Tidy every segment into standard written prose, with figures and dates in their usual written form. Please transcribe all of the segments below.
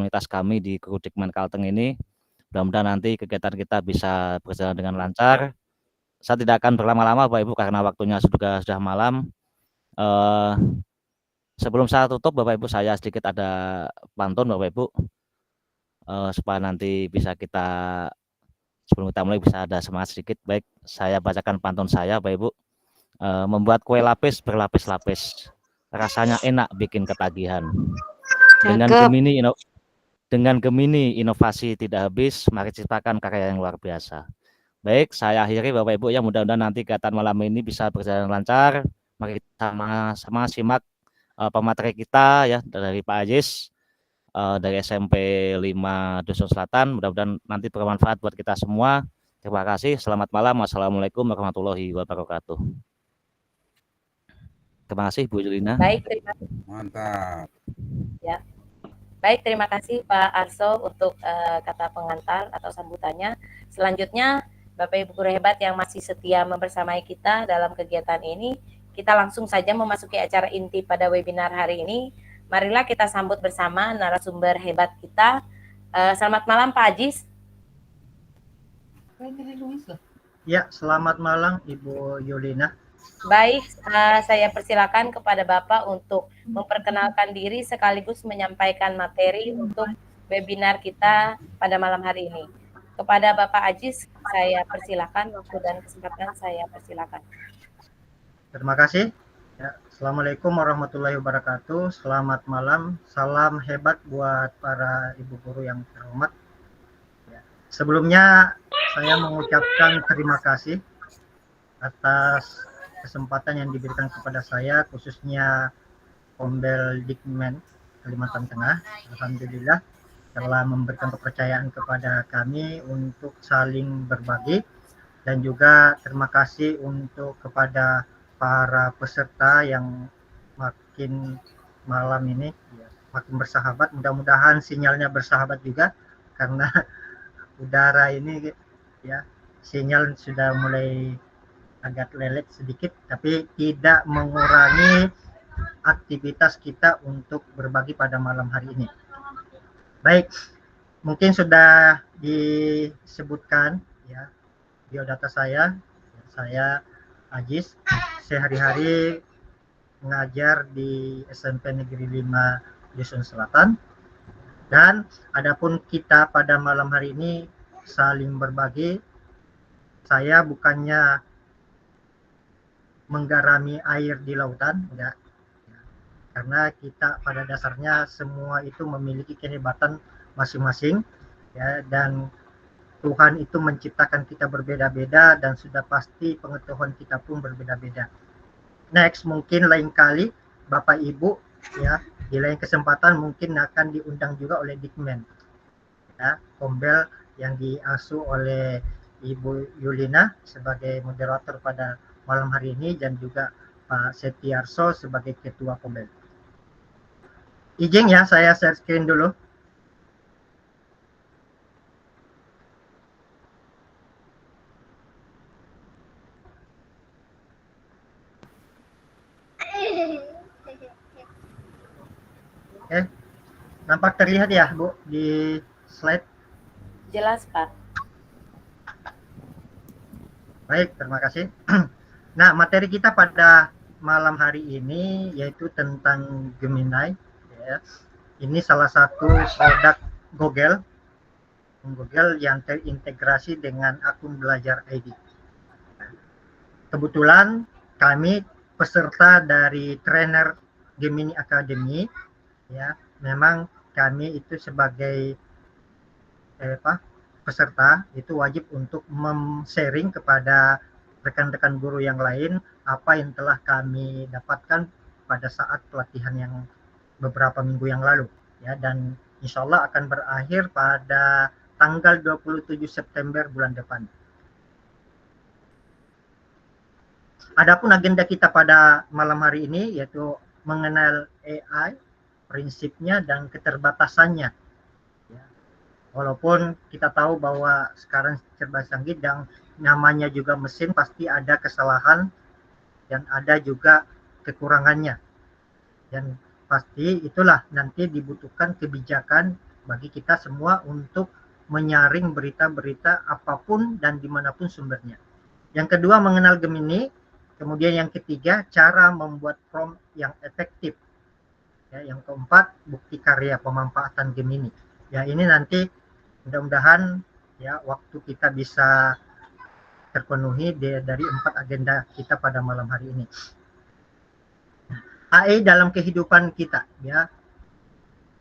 komunitas kami di Krudikmen Kalteng ini. Mudah-mudahan nanti kegiatan kita bisa berjalan dengan lancar. Saya tidak akan berlama-lama Bapak Ibu karena waktunya sudah malam. Sebelum saya tutup Bapak Ibu, saya sedikit ada pantun Bapak Ibu, supaya nanti bisa kita, sebelum kita mulai bisa ada semangat sedikit. Baik, saya bacakan pantun saya Bapak Ibu. Membuat kue lapis berlapis-lapis, rasanya enak bikin ketagihan. Dengan Gemini inovasi tidak habis, mari ciptakan karya yang luar biasa. Baik, saya akhiri Bapak Ibu ya, mudah-mudahan nanti kegiatan malam ini bisa berjalan lancar. Mari kita sama-sama simak pemateri kita ya dari Pak Ajis, dari SMP 5 Dusun Selatan. Mudah-mudahan nanti bermanfaat buat kita semua. Terima kasih. Selamat malam. Wassalamualaikum warahmatullahi wabarakatuh. Terima kasih Bu Yulina. Baik, terima kasih. Mantap. Ya. Baik, terima kasih Pak Arso untuk kata pengantar atau sambutannya. Selanjutnya, Bapak Ibu guru hebat yang masih setia membersamai kita dalam kegiatan ini, kita langsung saja memasuki acara inti pada webinar hari ini. Marilah kita sambut bersama narasumber hebat kita. Selamat malam Pak Ajis. Ya, selamat malam Ibu Yulina. Baik, saya persilakan kepada Bapak untuk memperkenalkan diri sekaligus menyampaikan materi untuk webinar kita pada malam hari ini. Kepada Bapak Ajis, saya persilakan, waktu dan kesempatan saya persilakan. Terima kasih. Ya, Assalamualaikum warahmatullahi wabarakatuh. Selamat malam, salam hebat buat para ibu guru yang terhormat. Ya, sebelumnya saya mengucapkan terima kasih atas kesempatan yang diberikan kepada saya, khususnya Kombel Dikmen Kalimantan Tengah. Alhamdulillah telah memberikan kepercayaan kepada kami untuk saling berbagi, dan juga terima kasih untuk kepada para peserta yang makin malam ini ya, makin bersahabat. Mudah-mudahan sinyalnya bersahabat juga, karena udara ini ya, sinyal sudah mulai agak lelet sedikit, tapi tidak mengurangi aktivitas kita untuk berbagi pada malam hari ini. Baik, mungkin sudah disebutkan ya biodata saya Ajis. Sehari-hari mengajar di SMP Negeri 5 Dusun Selatan, dan adapun kita pada malam hari ini saling berbagi. Saya bukannya menggarami air di lautan, enggak. Karena kita pada dasarnya semua itu memiliki kehebatan masing-masing ya, dan Tuhan itu menciptakan kita berbeda-beda, dan sudah pasti pengetahuan kita pun berbeda-beda. Next, mungkin lain kali Bapak Ibu ya, di lain kesempatan mungkin akan diundang juga oleh Dikmen ya, Kombel yang diasuh oleh Ibu Yulina sebagai moderator pada malam hari ini, dan juga Pak Setiarso sebagai Ketua Kombel. Izin ya, saya share screen dulu. Oke, nampak terlihat ya Bu di slide? Jelas Pak. Baik, terima kasih. Nah, materi kita pada malam hari ini yaitu tentang Gemini. Ya. Ini salah satu produk Google yang terintegrasi dengan akun belajar ID. Kebetulan kami peserta dari trainer Gemini Academy. Ya, memang kami itu sebagai peserta itu wajib untuk sharing kepada rekan-rekan guru yang lain apa yang telah kami dapatkan pada saat pelatihan yang beberapa minggu yang lalu ya, dan insya Allah akan berakhir pada tanggal 27 September bulan depan. Adapun agenda kita pada malam hari ini yaitu mengenal AI, prinsipnya dan keterbatasannya. Walaupun kita tahu bahwa sekarang serba canggih dan namanya juga mesin, pasti ada kesalahan dan ada juga kekurangannya. Dan pasti itulah nanti dibutuhkan kebijakan bagi kita semua untuk menyaring berita-berita apapun dan dimanapun sumbernya. Yang kedua, mengenal Gemini. Kemudian yang ketiga, cara membuat prompt yang efektif. Ya, yang keempat, bukti karya pemanfaatan Gemini. Ya, ini nanti mudah-mudahan ya waktu kita bisa terpenuhi dari 4 agenda kita pada malam hari ini. AI dalam kehidupan kita, ya.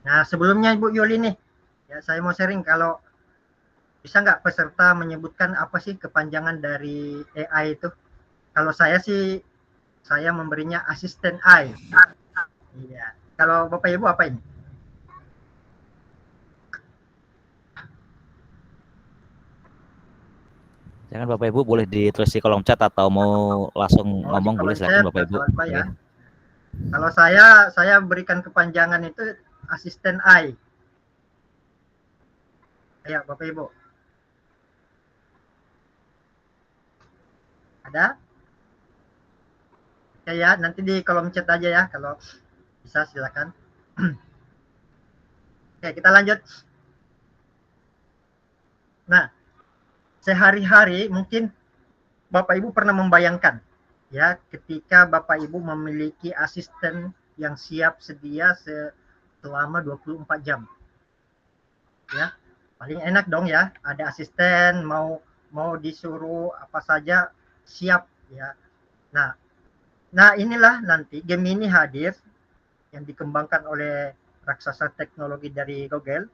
Nah, sebelumnya Ibu Yuli nih, ya saya mau sharing, kalau bisa nggak peserta menyebutkan apa sih kepanjangan dari AI itu? Kalau saya sih, saya memberinya asisten AI. Iya. Kalau Bapak Ibu apa ini? Jangan Bapak Ibu boleh ditulis di kolom chat atau mau langsung ngomong boleh, silakan Bapak Ibu. Apa ya? Oke. Kalau saya berikan kepanjangan itu asisten AI. Ayo Bapak Ibu. Ada? Oke ya, nanti di kolom chat aja ya kalau bisa, silakan. Oke, kita lanjut. Nah, sehari-hari mungkin Bapak Ibu pernah membayangkan ya ketika Bapak Ibu memiliki asisten yang siap sedia selama 24 jam. Ya. Paling enak dong ya, ada asisten, mau disuruh apa saja siap ya. Nah inilah nanti Gemini hadir yang dikembangkan oleh raksasa teknologi dari Google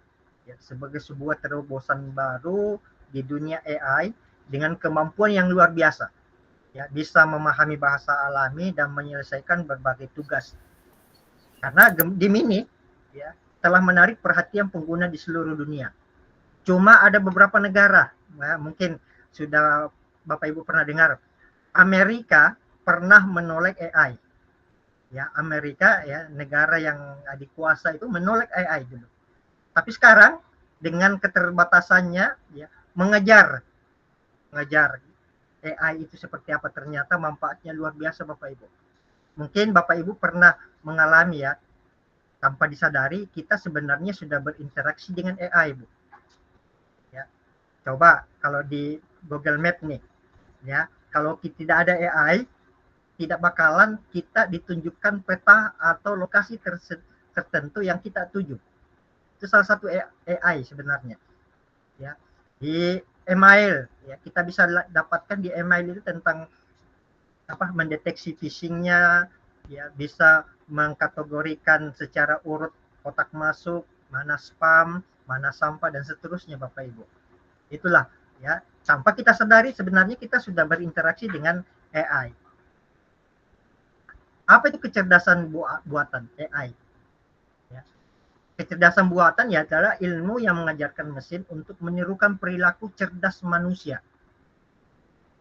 ya, sebagai sebuah terobosan baru di dunia AI dengan kemampuan yang luar biasa. Ya, bisa memahami bahasa alami dan menyelesaikan berbagai tugas. Karena Gemini ya, telah menarik perhatian pengguna di seluruh dunia. Cuma ada beberapa negara, ya, mungkin sudah Bapak Ibu pernah dengar, Amerika pernah menolak AI. Ya, Amerika ya, negara yang dikuasa itu menolak AI dulu. Tapi sekarang dengan keterbatasannya ya, mengejar AI itu seperti apa, ternyata manfaatnya luar biasa Bapak Ibu. Mungkin Bapak Ibu pernah mengalami ya, tanpa disadari kita sebenarnya sudah berinteraksi dengan AI Bu. Ya. Coba kalau di Google Map nih, ya, kalau tidak ada AI, tidak bakalan kita ditunjukkan peta atau lokasi tertentu yang kita tuju. Itu salah satu AI sebenarnya. Ya. Di email, ya, kita bisa dapatkan di email itu tentang apa, mendeteksi phishingnya, ya, bisa mengkategorikan secara urut kotak masuk, mana spam, mana sampah dan seterusnya Bapak Ibu. Itulah ya, tanpa kita sadari sebenarnya kita sudah berinteraksi dengan AI. Apa itu kecerdasan buatan AI? Ya. Kecerdasan buatan ya adalah ilmu yang mengajarkan mesin untuk menirukan perilaku cerdas manusia.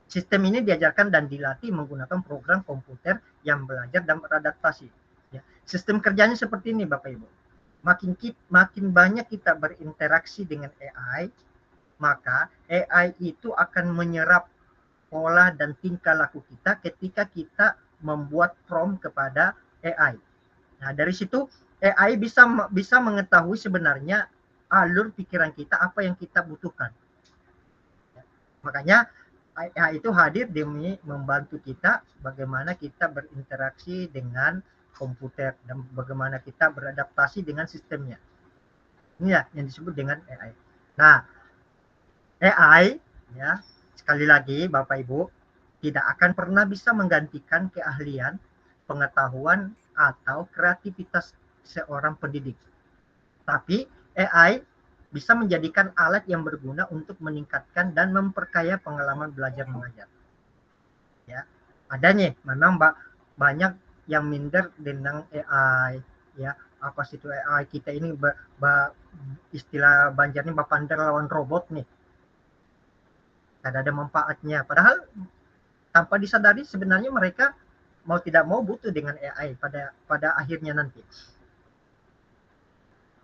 Sistem ini diajarkan dan dilatih menggunakan program komputer yang belajar dan beradaptasi. Ya. Sistem kerjanya seperti ini Bapak Ibu. Makin banyak kita berinteraksi dengan AI, maka AI itu akan menyerap pola dan tingkah laku kita ketika kita membuat prompt kepada AI. Nah, dari situ AI bisa mengetahui sebenarnya alur pikiran kita, apa yang kita butuhkan. Ya. Makanya AI itu hadir demi membantu kita bagaimana kita berinteraksi dengan komputer dan bagaimana kita beradaptasi dengan sistemnya. Ini ya yang disebut dengan AI. Nah, AI ya, sekali lagi Bapak Ibu, tidak akan pernah bisa menggantikan keahlian, pengetahuan atau kreativitas seorang pendidik. Tapi AI bisa menjadikan alat yang berguna untuk meningkatkan dan memperkaya pengalaman belajar mengajar. Ya, adanya memang banyak yang minder dengan AI ya, apa sih itu AI kita ini istilah Banjarnya bapander lawan robot nih. Tidak ada manfaatnya. Padahal tanpa disadari sebenarnya mereka mau tidak mau butuh dengan AI pada akhirnya nanti.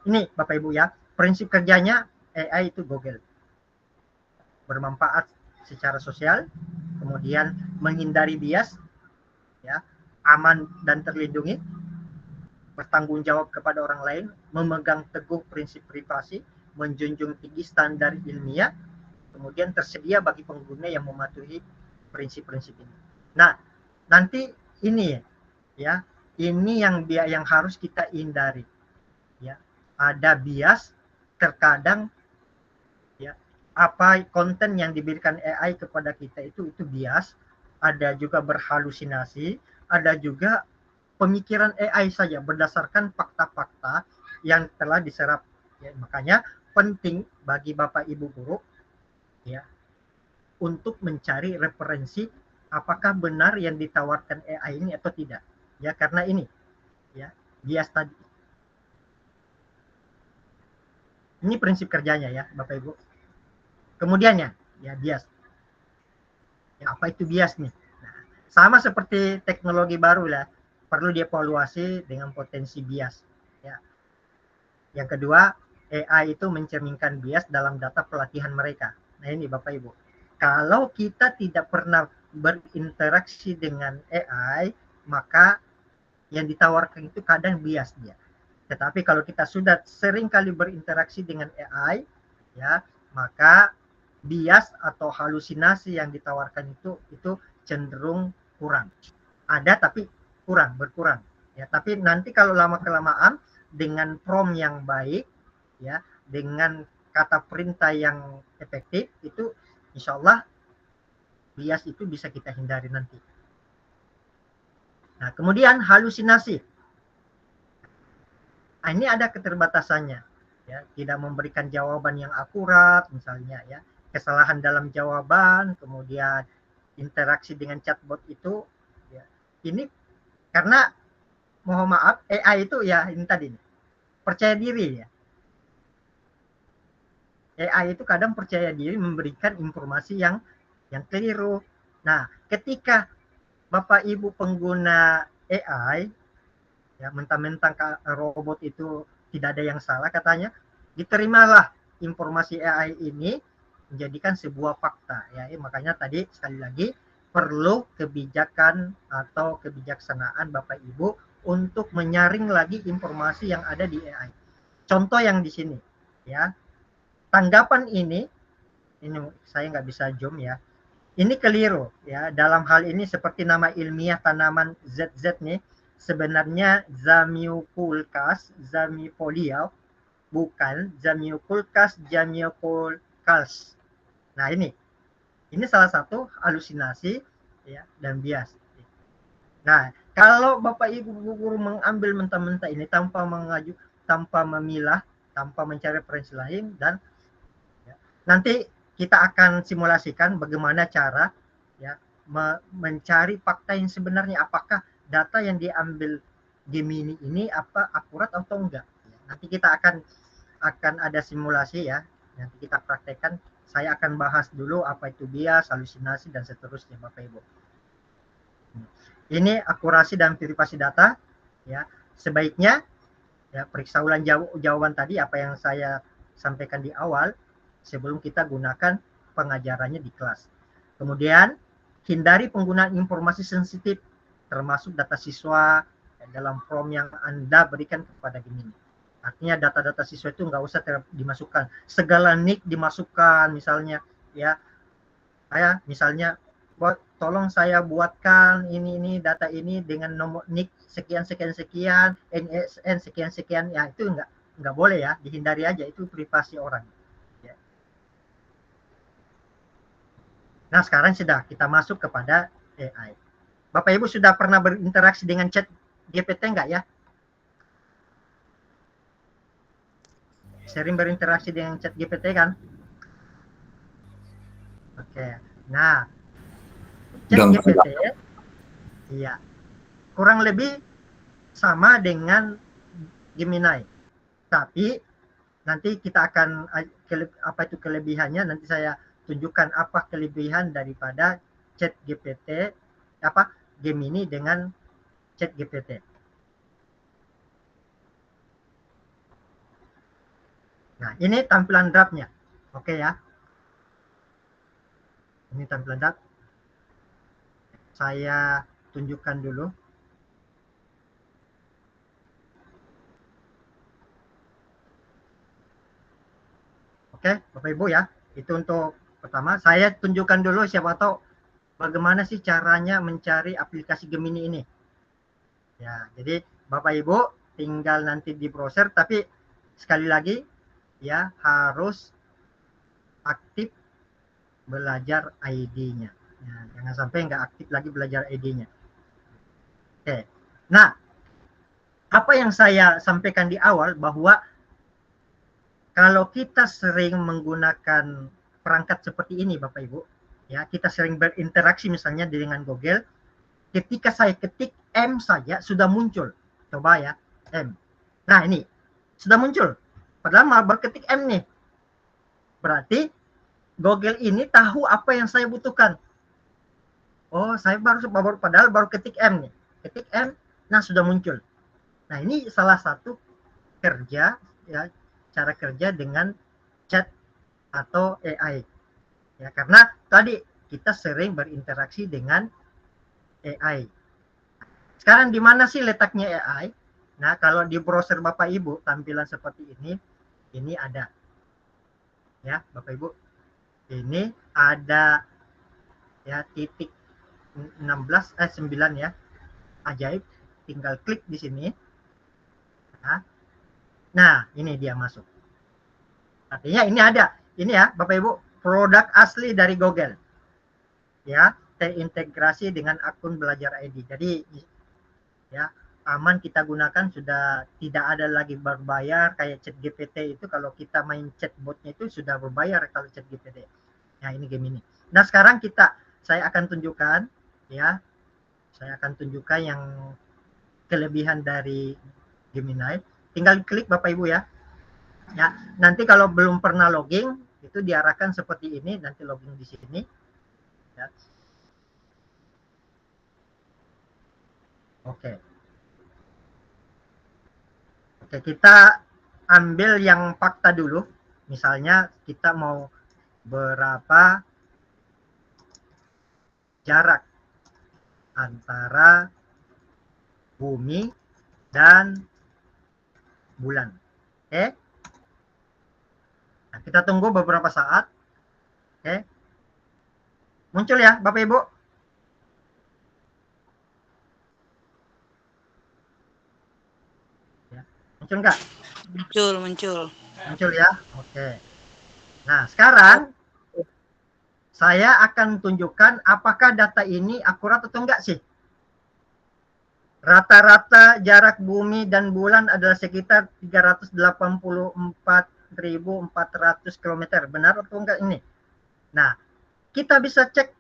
Ini Bapak Ibu ya, prinsip kerjanya AI itu Google. Bermanfaat secara sosial, kemudian menghindari bias, ya, aman dan terlindungi, bertanggung jawab kepada orang lain, memegang teguh prinsip privasi, menjunjung tinggi standar ilmiah, kemudian tersedia bagi pengguna yang mematuhi prinsip-prinsip ini. Nah, nanti ini ya, ini yang harus kita hindari. Ya, ada bias terkadang ya, apa konten yang diberikan AI kepada kita itu bias, ada juga berhalusinasi, ada juga pemikiran AI saja berdasarkan fakta-fakta yang telah diserap. Ya, makanya penting bagi Bapak Ibu guru ya untuk mencari referensi apakah benar yang ditawarkan AI ini atau tidak. Ya, karena ini ya bias tadi. Ini prinsip kerjanya ya, Bapak Ibu. Kemudiannya ya bias. Ya, apa itu bias nih? Nah, sama seperti teknologi baru lah, perlu dievaluasi dengan potensi bias. Ya. Yang kedua, AI itu mencerminkan bias dalam data pelatihan mereka. Nah ini Bapak Ibu, kalau kita tidak pernah berinteraksi dengan AI, maka yang ditawarkan itu kadang bias dia. Tetapi kalau kita sudah sering kali berinteraksi dengan AI, ya, maka bias atau halusinasi yang ditawarkan itu cenderung kurang. Ada tapi berkurang. Ya, tapi nanti kalau lama kelamaan dengan prompt yang baik, ya, dengan kata perintah yang efektif, itu insya Allah bias itu bisa kita hindari nanti. Nah, kemudian halusinasi. Nah, ini ada keterbatasannya, ya, tidak memberikan jawaban yang akurat, misalnya, ya, kesalahan dalam jawaban, kemudian interaksi dengan chatbot itu, ya, ini karena mohon maaf AI itu ya ini tadi percaya diri ya. AI itu kadang percaya diri memberikan informasi yang keliru. Nah, ketika Bapak Ibu pengguna AI ya mentang-mentang robot itu tidak ada yang salah katanya, diterimalah informasi AI ini menjadikan sebuah fakta ya. Makanya tadi sekali lagi perlu kebijakan atau kebijaksanaan Bapak Ibu untuk menyaring lagi informasi yang ada di AI. Contoh yang di sini ya, tanggapan ini saya nggak bisa zoom ya. Ini keliru ya. Dalam hal ini seperti nama ilmiah tanaman ZZ nih, sebenarnya Zamioculcas zamifoliae, bukan Zamioculcas jamioculcas. Nah ini salah satu halusinasi ya dan bias. Nah kalau Bapak Ibu guru mengambil mentah-mentah ini tanpa tanpa memilah, tanpa mencari referensi lain, dan ya, nanti kita akan simulasikan bagaimana cara ya mencari fakta yang sebenarnya, apakah data yang diambil Gemini ini apa akurat atau enggak. Nanti kita akan ada simulasi ya, nanti kita praktekkan. Saya akan bahas dulu apa itu bias, halusinasi, dan seterusnya Bapak Ibu. Ini akurasi dan privasi data ya. Sebaiknya ya periksa ulang jawaban tadi apa yang saya sampaikan di awal sebelum kita gunakan pengajarannya di kelas. Kemudian hindari penggunaan informasi sensitif termasuk data siswa dalam form yang Anda berikan kepada Gemini. Artinya data-data siswa itu nggak usah dimasukkan. Segala nick dimasukkan misalnya ya. Saya misalnya tolong saya buatkan ini data ini dengan nomor nick sekian NSN sekian ya, itu nggak boleh ya, dihindari aja, itu privasi orang ya. Nah sekarang sudah kita masuk kepada AI. Bapak Ibu sudah pernah berinteraksi dengan chat GPT nggak ya? Sering berinteraksi dengan chat GPT kan? Oke, nah chat GPT iya kurang lebih sama dengan Gemini, tapi nanti kita akan apa itu kelebihannya, nanti saya tunjukkan apa kelebihan daripada chat GPT apa Gemini dengan chat GPT. Nah ini tampilan draftnya, oke ya, ini tampilan draft, saya tunjukkan dulu. Oke, Bapak Ibu ya. Itu untuk pertama. Saya tunjukkan dulu siapa tahu bagaimana sih caranya mencari aplikasi Gemini ini. Ya, jadi Bapak Ibu tinggal nanti di browser, tapi sekali lagi ya harus aktif belajar ID-nya. Ya, jangan sampai nggak aktif lagi belajar ID-nya. Oke. Nah, apa yang saya sampaikan di awal bahwa kalau kita sering menggunakan perangkat seperti ini Bapak Ibu, ya kita sering berinteraksi misalnya dengan Google, ketika saya ketik M saja sudah muncul. Coba ya, M. Nah ini, sudah muncul. Padahal baru ketik M nih. Berarti Google ini tahu apa yang saya butuhkan. Oh, saya padahal baru ketik M nih. Ketik M, nah sudah muncul. Nah ini salah satu kerja, ya cara kerja dengan chat atau AI. Ya, karena tadi kita sering berinteraksi dengan AI. Sekarang di mana sih letaknya AI? Nah, kalau di browser Bapak Ibu tampilan seperti ini ada. Ya, Bapak Ibu. Ini ada ya titik 9 ya. Ajaib. Tinggal klik di sini. Nah, ini dia masuk. Artinya ini ada. Ini ya, Bapak Ibu, produk asli dari Google. Ya, terintegrasi dengan akun belajar ID. Jadi ya, aman kita gunakan, sudah tidak ada lagi berbayar kayak ChatGPT itu. Kalau kita main chatbotnya itu sudah berbayar kalau ChatGPT. Nah, ini Gemini. Nah, sekarang saya akan tunjukkan ya. Saya akan tunjukkan yang kelebihan dari Gemini. Tinggal klik Bapak Ibu ya. Ya, nanti kalau belum pernah login itu diarahkan seperti ini, nanti login di sini. Ya. Oke. Oke, kita ambil yang fakta dulu. Misalnya kita mau berapa jarak antara bumi dan bulan. Oke. Nah, kita tunggu beberapa saat. Oke. Muncul ya, Bapak Ibu. Ya. Muncul nggak? Muncul. Muncul ya. Oke. Nah, sekarang saya akan tunjukkan apakah data ini akurat atau enggak sih. Rata-rata jarak bumi dan bulan adalah sekitar 384.400 km. Benar atau enggak ini? Nah, kita bisa cek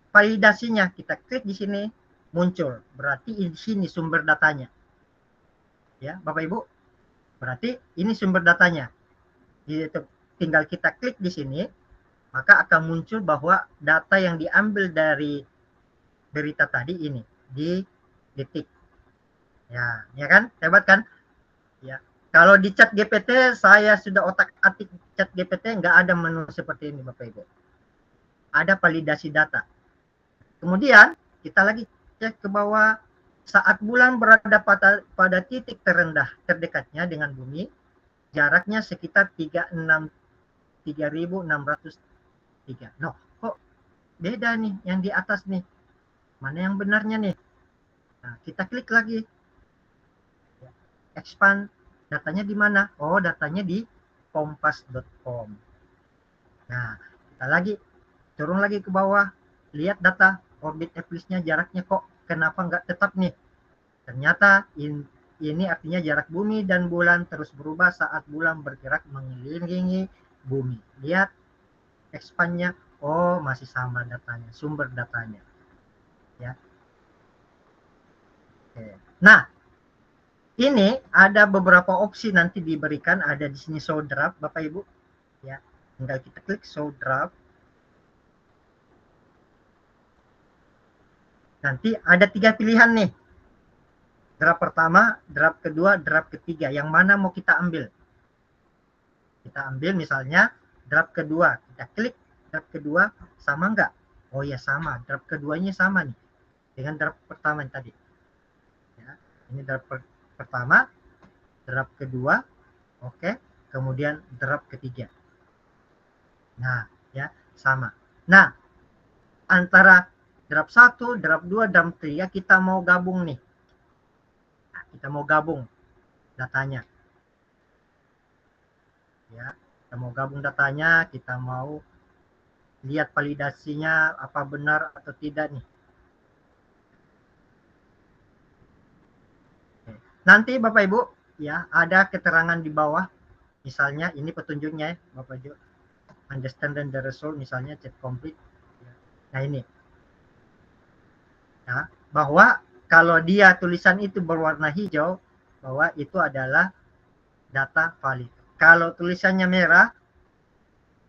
validasinya. Kita klik di sini, muncul. Berarti di sini sumber datanya. Ya, Bapak Ibu. Berarti ini sumber datanya. Jadi, tinggal kita klik di sini, maka akan muncul bahwa data yang diambil dari berita tadi ini di detik. Ya kan? Hebat kan? Ya. Kalau di chat GPT saya sudah otak-atik chat GPT, nggak ada menu seperti ini Bapak Ibu. Ada validasi data. Kemudian kita lagi cek ke bawah, saat bulan berada pada titik terendah terdekatnya dengan bumi, jaraknya sekitar 3.603. Noh, kok beda nih yang di atas nih? Mana yang benarnya nih? Nah, kita klik lagi. Expand, datanya di mana? Oh, datanya di kompas.com. Nah, kita lagi turun lagi ke bawah, lihat data orbit eclipse-nya, jaraknya kok kenapa nggak tetap nih? Ternyata ini artinya jarak bumi dan bulan terus berubah saat bulan bergerak mengelilingi bumi. Lihat expand-nya, oh masih sama datanya, sumber datanya. Ya. Oke. Nah, ini ada beberapa opsi nanti diberikan, ada di sini show draft Bapak Ibu. Ya, tinggal kita klik show draft. Nanti ada 3 pilihan nih. Draft pertama, draft kedua, draft ketiga. Yang mana mau kita ambil? Kita ambil misalnya draft kedua. Kita klik draft kedua, sama nggak? Oh ya sama, draft keduanya sama nih dengan draft pertama yang tadi. Ya, ini draft pertama, draft kedua, oke, kemudian draft ketiga. Nah, ya, sama. Nah, antara draft 1, draft 2, draft 3 kita mau gabung nih. Nah, kita mau gabung datanya. Ya, kita mau gabung datanya, kita mau lihat validasinya apa benar atau tidak nih. Nanti Bapak Ibu, ya, ada keterangan di bawah. Misalnya ini petunjuknya ya, Bapak Ibu. Understand the result, misalnya chat complete. Nah, ini. Ya, bahwa kalau dia tulisan itu berwarna hijau, bahwa itu adalah data valid. Kalau tulisannya merah,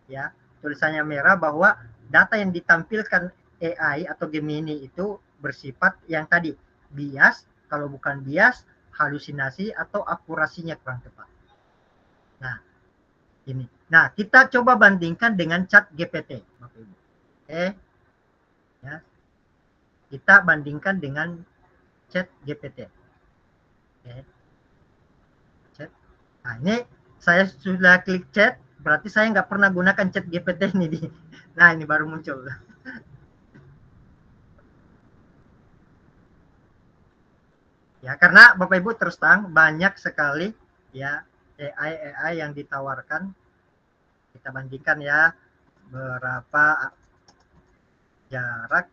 ya, tulisannya merah bahwa data yang ditampilkan AI atau Gemini itu bersifat yang tadi, bias, kalau bukan bias, halusinasi atau akurasinya kurang tepat. Nah, ini. Nah, kita coba bandingkan dengan Chat GPT, Bapak Ibu. Oke. Ya. Kita bandingkan dengan Chat GPT. Oke. Chat. Nah, ini saya sudah klik chat, berarti saya nggak pernah gunakan Chat GPT ini. Nah, ini baru muncul. Ya, karena Bapak Ibu terus terang banyak sekali ya AI yang ditawarkan. Kita bandingkan ya berapa jarak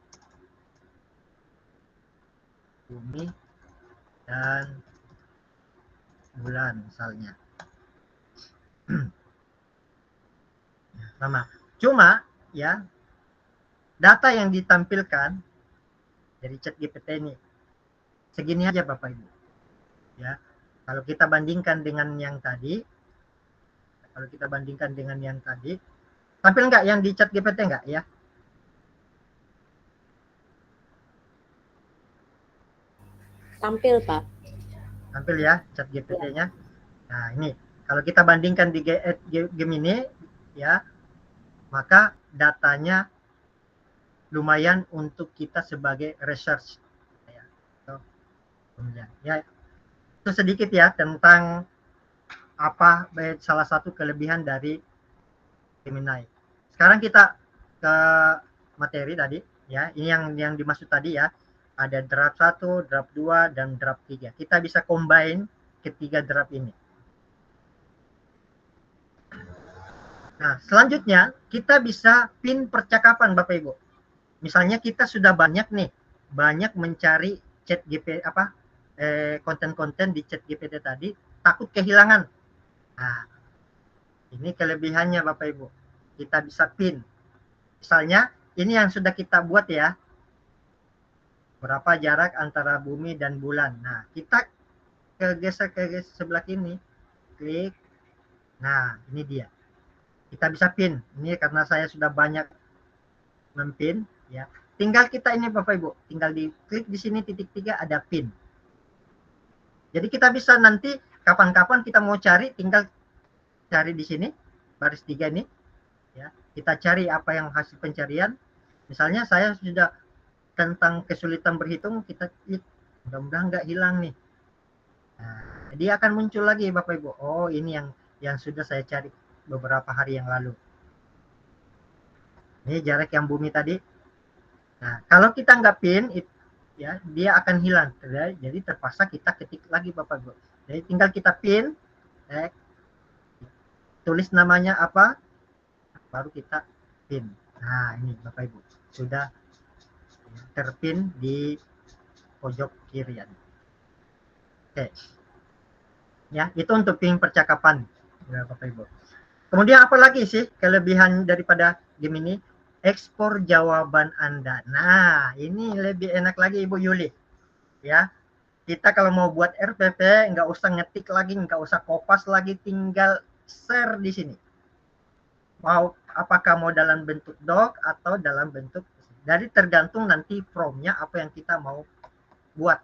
bumi dan bulan misalnya. Sama. Cuma ya data yang ditampilkan dari Chat GPT ini segini aja Bapak Ibu. Ya. Kalau kita bandingkan dengan yang tadi, tampil nggak yang di Chat GPT nggak ya? Tampil, Pak. Tampil ya Chat GPT-nya. Nah, ini kalau kita bandingkan di Gemini ya, maka datanya lumayan untuk kita sebagai research. Ya, itu sedikit ya tentang apa salah satu kelebihan dari Gemini. Sekarang kita ke materi tadi ya. Ini yang dimaksud tadi ya. Ada draft 1, draft 2 dan draft 3. Kita bisa combine ketiga draft ini. Nah, selanjutnya kita bisa pin percakapan Bapak Ibu. Misalnya kita sudah banyak mencari chat GPT konten-konten di chat GPT tadi, takut kehilangan. Nah, ini kelebihannya Bapak Ibu. Kita bisa pin. Misalnya ini yang sudah kita buat ya. Berapa jarak antara bumi dan bulan. Nah, kita geser ke sebelah kiri, klik. Nah, ini dia. Kita bisa pin. Ini karena saya sudah banyak mempin ya. Tinggal kita ini Bapak Ibu, tinggal diklik di sini titik 3 ada pin. Jadi kita bisa nanti kapan-kapan kita mau cari, tinggal cari di sini baris 3 ini ya. Kita cari apa yang hasil pencarian. Misalnya saya sudah tentang kesulitan berhitung, kita klik, mudah-mudahan nggak hilang nih. Nah, dia akan muncul lagi Bapak Ibu. Oh, ini yang sudah saya cari beberapa hari yang lalu. Ini jarak yang bumi tadi. Nah, kalau kita nggak pin, ya dia akan hilang. Jadi terpaksa kita ketik lagi Bapak Ibu. Jadi tinggal kita pin, tulis namanya apa, baru kita pin. Nah, ini Bapak Ibu sudah terpin di pojok kirian. Oke. Ya, itu untuk pin percakapan ya, Bapak Ibu. Kemudian apa lagi sih kelebihan daripada Gemini? Ekspor jawaban Anda. Nah, ini lebih enak lagi Ibu Yuli. Ya, kita kalau mau buat RPP nggak usah ngetik lagi, nggak usah kopas lagi, tinggal share di sini. Apakah mau dalam bentuk doc atau dalam bentuk, jadi tergantung nanti promnya apa yang kita mau buat.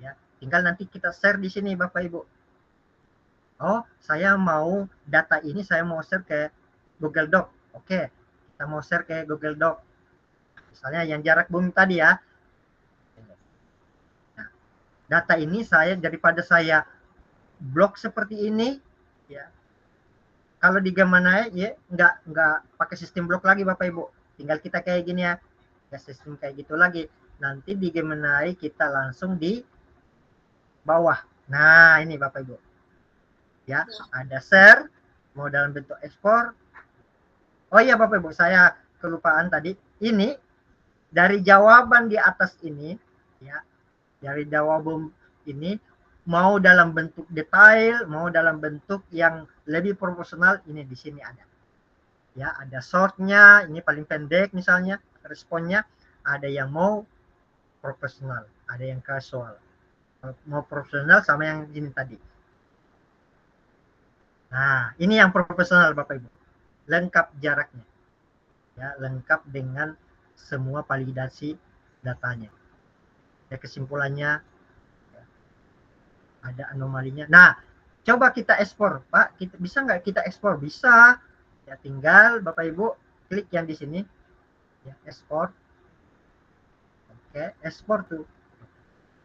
Ya, tinggal nanti kita share di sini Bapak Ibu. Oh, saya mau data ini saya mau share ke Google Doc. Oke, kita mau share ke Google Doc. Misalnya yang jarak bumi tadi ya. Nah, data ini daripada saya blok seperti ini, ya. kalau di Gemini ya nggak pakai sistem blok lagi Bapak Ibu. Tinggal kita kayak gini ya. Ya sistem kayak gitu lagi. Nanti di Gemini kita langsung di bawah. Nah, ini Bapak Ibu. Ya, ada share, mau dalam bentuk ekspor. Oh iya Bapak Ibu, saya kelupaan tadi. Ini dari jawaban di atas ini, ya, dari jawaban ini mau dalam bentuk detail, mau dalam bentuk yang lebih proporsional, ini di sini ada. Ya, ada shortnya, ini paling pendek misalnya, responnya. Ada yang mau profesional, ada yang casual. Mau profesional sama yang ini tadi. Nah, ini yang profesional Bapak Ibu. Lengkap jaraknya. Ya, lengkap dengan semua validasi datanya. Ya, kesimpulannya ya, ada anomalinya. Nah, coba kita ekspor, Pak. Bisa nggak kita ekspor? Bisa. Ya, tinggal Bapak Ibu klik yang di sini. Ya, ekspor. Oke, ekspor tuh.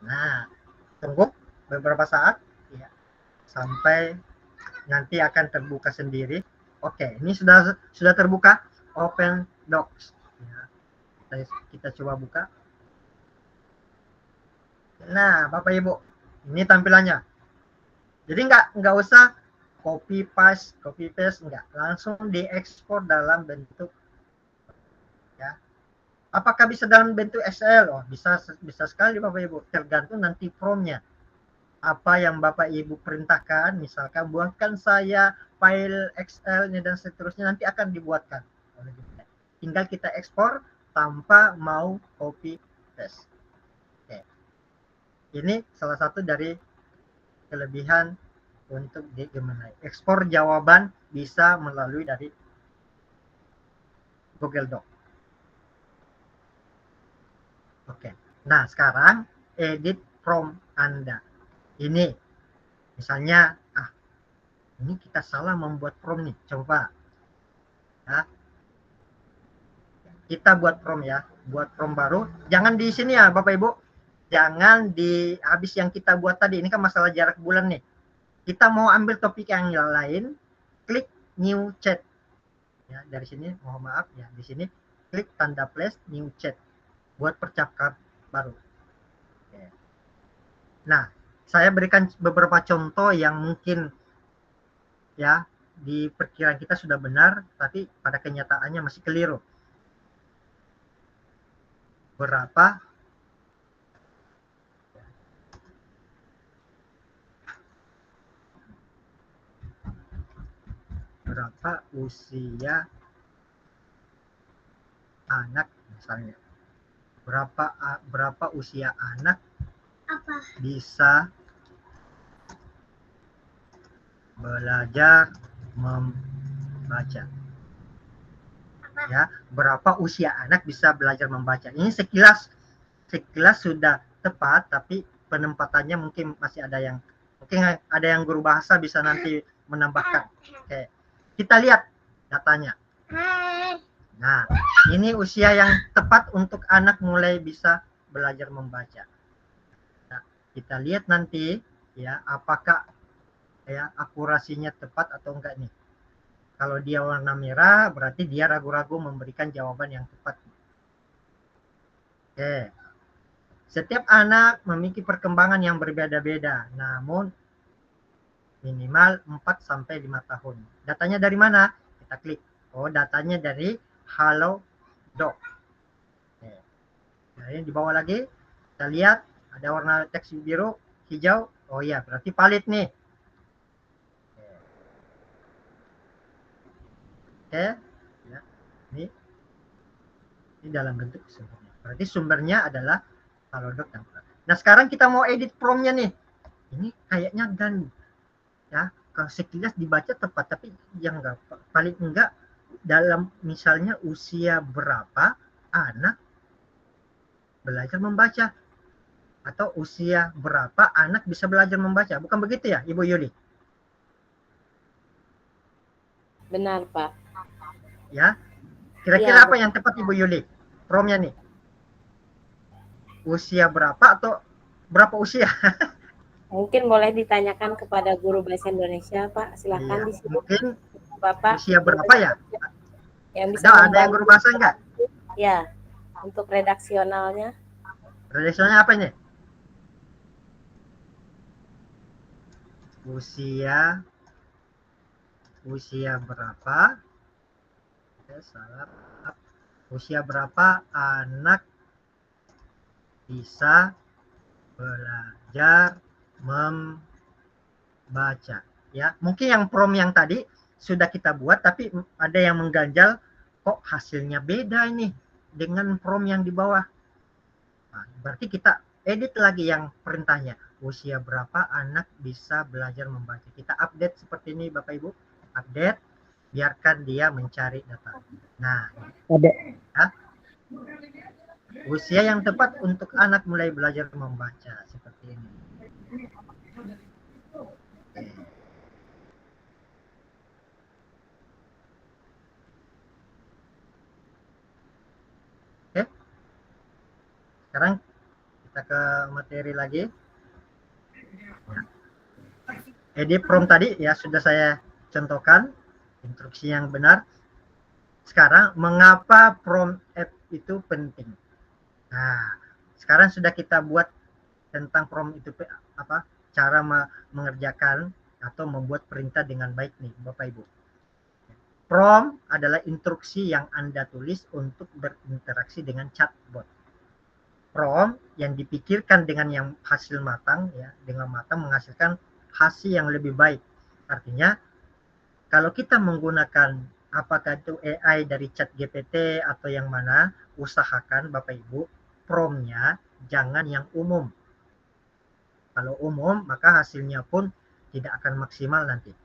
Nah, tunggu beberapa saat ya, sampai nanti akan terbuka sendiri. Oke, ini sudah terbuka. Open Docs. Ya, kita coba buka. Nah, Bapak Ibu, ini tampilannya. Jadi nggak usah copy paste enggak, langsung diekspor dalam bentuk ya. Apakah bisa dalam bentuk Excel? Oh, bisa sekali Bapak Ibu, tergantung nanti promnya. Apa yang Bapak Ibu perintahkan, misalkan buatkan saya file Excel dan seterusnya, nanti akan dibuatkan. Tinggal kita ekspor tanpa mau copy paste. Oke. Ini salah satu dari kelebihan untuk di Gemini. Ekspor jawaban bisa melalui dari Google Doc. Oke. Nah, sekarang edit prompt Anda. Ini misalnya ini kita salah membuat prompt nih. Coba. Ya. Kita buat prompt ya. Buat prompt baru. Jangan di sini ya Bapak Ibu. Jangan di habis yang kita buat tadi. Ini kan masalah jarak bulan nih. Kita mau ambil topik yang lain, klik new chat. Ya, dari sini mohon maaf ya, di sini klik tanda plus new chat buat percakapan baru. Oke. Nah, saya berikan beberapa contoh yang mungkin ya di perkiraan kita sudah benar, tapi pada kenyataannya masih keliru. Berapa usia anak misalnya, berapa usia anak bisa belajar membaca. Ya, berapa usia anak bisa belajar membaca. Ini sekilas sudah tepat, tapi penempatannya mungkin masih ada yang guru bahasa bisa nanti menambahkan. Oke. Kita lihat datanya. Nah, ini usia yang tepat untuk anak mulai bisa belajar membaca. Nah, kita lihat nanti ya apakah ya akurasinya tepat atau enggak nih. Kalau dia warna merah berarti dia ragu-ragu memberikan jawaban yang tepat. Oke. Setiap anak memiliki perkembangan yang berbeda-beda, namun minimal 4 sampai 5 tahun. Datanya dari mana? Kita klik. Oh, datanya dari Halodoc. Oke. Nah, ini di bawah lagi kita lihat ada warna teks biru, hijau. Oh iya, berarti valid nih. Oke. Ya. Ini dalam bentuk sumbernya. Berarti sumbernya adalah Halodoc. Nah, sekarang kita mau edit prompt-nya nih. Ini kayaknya ganda. Ya, kalau sekilas dibaca tepat, tapi yang enggak paling enggak dalam misalnya usia berapa anak belajar membaca atau usia berapa anak bisa belajar membaca, bukan begitu ya Ibu Yuli? Benar Pak. Ya, kira-kira Ya, apa yang tepat Ibu Yuli? Promnya nih, usia berapa atau berapa usia? Mungkin boleh ditanyakan kepada guru bahasa Indonesia, Pak. Silakan Iya, di sini, mungkin Bapak. usia berapa ya? Yang bisa Ada yang guru membantu, bahasa enggak? ya, untuk redaksionalnya. Redaksionalnya apa ini? Usia berapa? Oke, salah. Usia berapa anak bisa belajar membaca? Ya, mungkin yang prom yang tadi sudah kita buat, tapi ada yang mengganjal, kok hasilnya beda ini dengan prom yang di bawah. Nah, berarti kita edit lagi yang perintahnya. Usia berapa anak bisa belajar membaca? Kita update seperti ini, Bapak Ibu. Update, biarkan dia mencari data. Nah, Ada. ya. Usia yang tepat untuk anak mulai belajar membaca seperti ini. Oke. Oke. Sekarang kita ke materi lagi. Edit prompt tadi ya sudah saya contohkan instruksi yang benar. Sekarang mengapa prompt app itu penting? Nah, sekarang sudah kita buat tentang prompt itu apa? Cara mengerjakan atau membuat perintah dengan baik nih, Bapak Ibu. Prompt adalah instruksi yang Anda tulis untuk berinteraksi dengan chatbot. Prompt yang dipikirkan dengan yang hasil matang ya, dengan matang menghasilkan hasil yang lebih baik. Artinya kalau kita menggunakan apakah itu AI dari ChatGPT atau yang mana, usahakan Bapak Ibu prompt-nya jangan yang umum. Kalau umum maka hasilnya pun tidak akan maksimal nanti.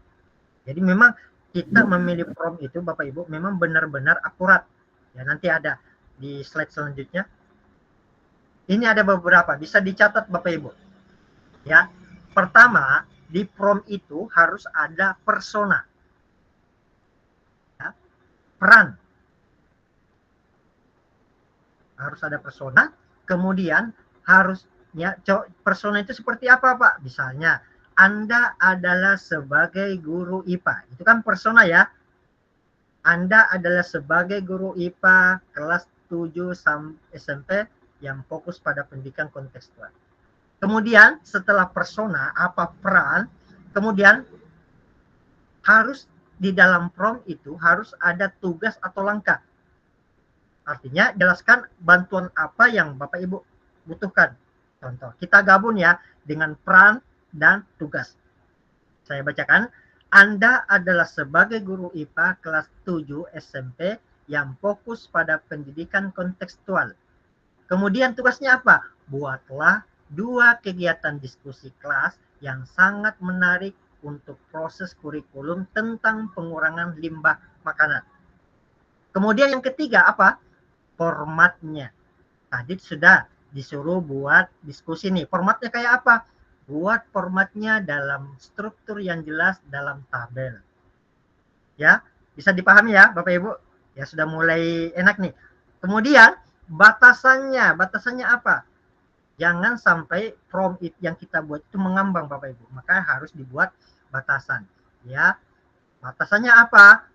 Jadi memang kita memilih prompt itu Bapak Ibu memang benar-benar akurat. Ya nanti ada di slide selanjutnya. Ini ada beberapa, bisa dicatat Bapak Ibu. Ya. Pertama, di prompt itu harus ada persona. Ya. Peran. Harus ada persona, kemudian harusnya persona itu seperti apa, Pak? Misalnya, Anda adalah sebagai guru IPA. Itu kan persona ya. Anda adalah sebagai guru IPA kelas 7 SMP yang fokus pada pendidikan kontekstual. Kemudian setelah persona, apa peran, kemudian harus di dalam prompt itu harus ada tugas atau langkah. Artinya jelaskan bantuan apa yang Bapak Ibu butuhkan. Contoh, kita gabung ya dengan peran dan tugas. Saya bacakan, Anda adalah sebagai guru IPA kelas 7 SMP yang fokus pada pendidikan kontekstual. Kemudian tugasnya apa? Buatlah 2 kegiatan diskusi kelas yang sangat menarik untuk proses kurikulum tentang pengurangan limbah makanan. Kemudian yang ketiga apa? Formatnya. Tadi sudah disuruh buat diskusi nih. Formatnya kayak apa? Buat formatnya dalam struktur yang jelas dalam tabel. Ya, bisa dipahami ya Bapak Ibu? Ya sudah mulai enak nih. Kemudian batasannya apa? Jangan sampai prompt yang kita buat itu mengambang Bapak Ibu. Maka harus dibuat batasan. Ya, batasannya apa?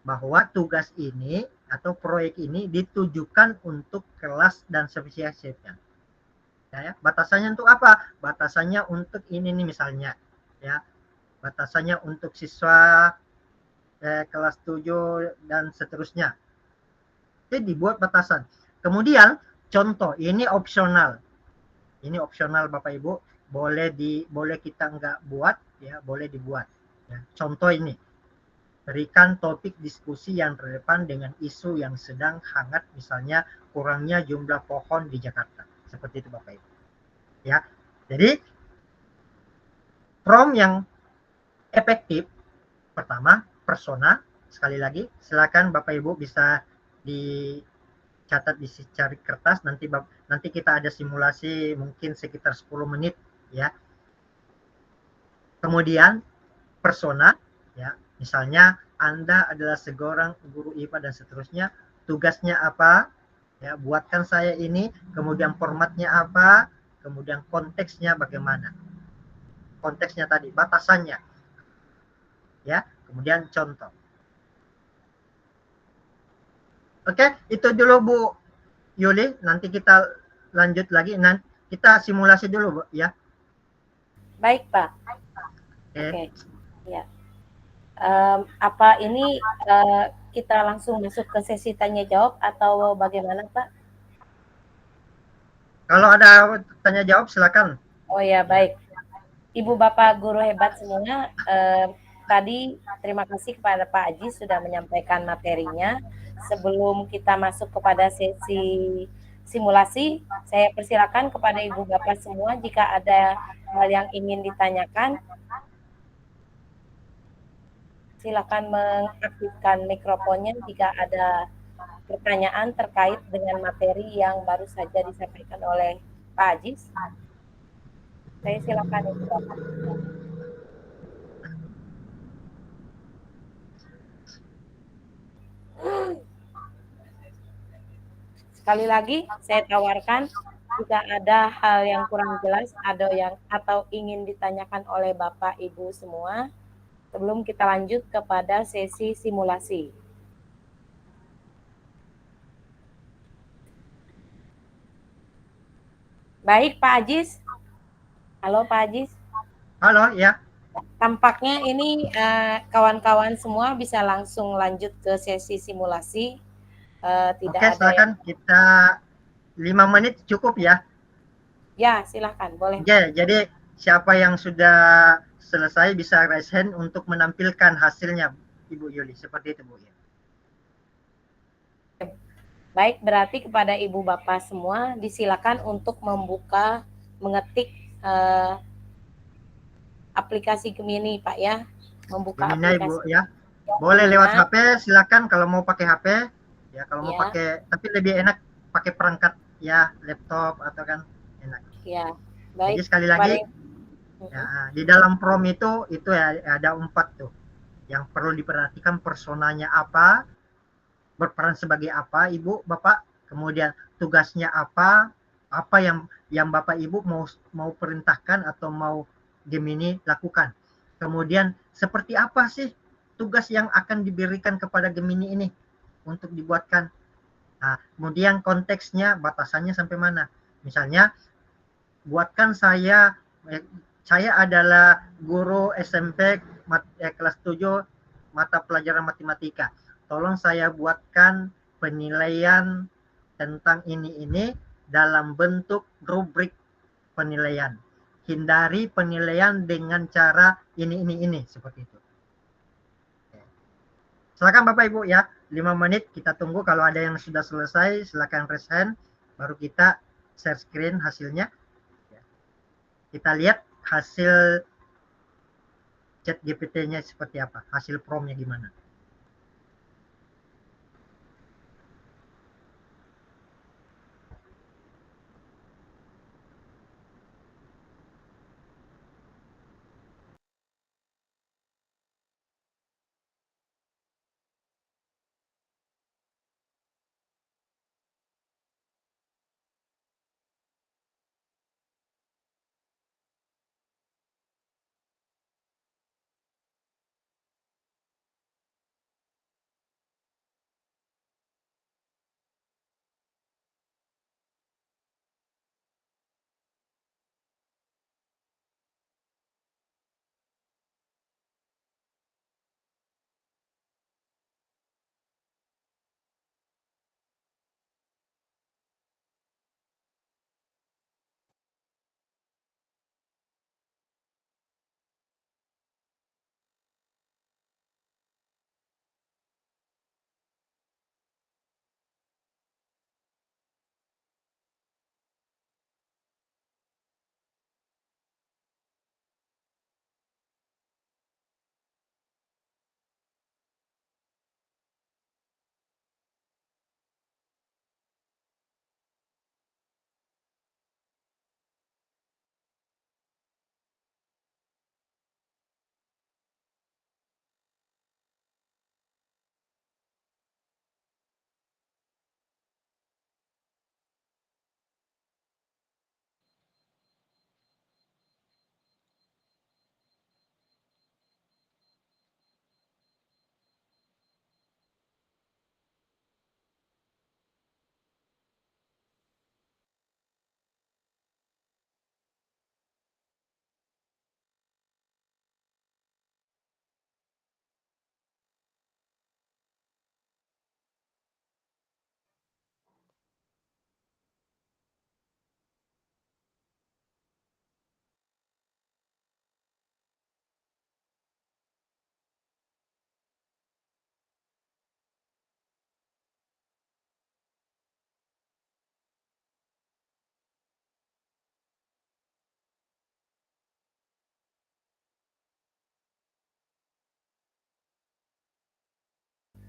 Bahwa tugas ini atau proyek ini ditujukan untuk kelas dan spesiesnya. Ya, batasannya untuk apa? Batasannya untuk ini nih misalnya. Ya, batasannya untuk siswa kelas 7 dan seterusnya. Jadi dibuat batasan. Kemudian contoh ini opsional. Ini opsional Bapak Ibu, boleh kita nggak buat ya, boleh dibuat. Ya, contoh ini. Berikan topik diskusi yang relevan dengan isu yang sedang hangat, misalnya kurangnya jumlah pohon di Jakarta. Seperti itu Bapak Ibu. Ya. Jadi prompt yang efektif pertama persona, sekali lagi silakan Bapak Ibu bisa dicatat di cari kertas, nanti kita ada simulasi mungkin sekitar 10 menit ya. Kemudian persona ya, misalnya Anda adalah seorang guru IPA dan seterusnya, tugasnya apa ya, buatkan saya ini, kemudian formatnya apa, kemudian konteksnya bagaimana. konteksnya tadi, batasannya. Ya, kemudian contoh. Oke, itu dulu Bu Yuli, nanti kita lanjut lagi. Nanti kita simulasi dulu Bu ya. Baik, Pak. Oke. Oke. Ya. Apa ini kita langsung masuk ke sesi tanya jawab atau bagaimana, Pak? Kalau ada tanya jawab silakan. Oh ya, baik. Ibu Bapak guru hebat semua, tadi terima kasih kepada Pak Aji sudah menyampaikan materinya. Sebelum kita masuk kepada sesi simulasi, saya persilakan kepada Ibu Bapak semua jika ada hal yang ingin ditanyakan, silakan mengaktifkan mikrofonnya jika ada pertanyaan terkait dengan materi yang baru saja disampaikan oleh Pak Ajis. Saya silakan Ibu Bapak. Sekali lagi saya tawarkan jika ada hal yang kurang jelas atau ingin ditanyakan oleh Bapak Ibu semua sebelum kita lanjut kepada sesi simulasi. Baik Pak Ajis. Halo Pak Ajis. Halo ya. Tampaknya ini kawan-kawan semua bisa langsung lanjut ke sesi simulasi. Tidak Oke, ada yang... silakan kita 5 menit cukup ya. Ya, silahkan, boleh. Oke, jadi siapa yang sudah selesai bisa raise hand untuk menampilkan hasilnya, Ibu Yuli. Seperti itu, Bu. Baik, berarti kepada Ibu Bapak semua disilakan untuk membuka, mengetik aplikasi Gemini, Pak ya. Membuka Gemini, aplikasi Bu ya. Boleh lewat HP, silakan kalau mau pakai HP. Ya, kalau mau Ya. pakai, tapi lebih enak pakai perangkat ya, laptop atau kan enak. Ya, baik. Jadi sekali lagi, ya, di dalam prom itu ya, ada 4 tuh. Yang perlu diperhatikan personanya apa, berperan sebagai apa, Ibu, Bapak, kemudian tugasnya apa yang Bapak Ibu mau perintahkan atau mau Gemini lakukan. Kemudian seperti apa sih tugas yang akan diberikan kepada Gemini ini untuk dibuatkan. Nah, kemudian konteksnya, batasannya sampai mana. Misalnya, buatkan saya adalah guru SMP kelas 7 mata pelajaran matematika. Tolong saya buatkan penilaian tentang ini dalam bentuk rubrik penilaian. Hindari penilaian dengan cara ini seperti itu. Silakan Bapak Ibu ya, 5 menit kita tunggu. Kalau ada yang sudah selesai silakan raise hand, baru kita share screen hasilnya. Kita lihat hasil chat GPT-nya seperti apa, hasil promnya gimana.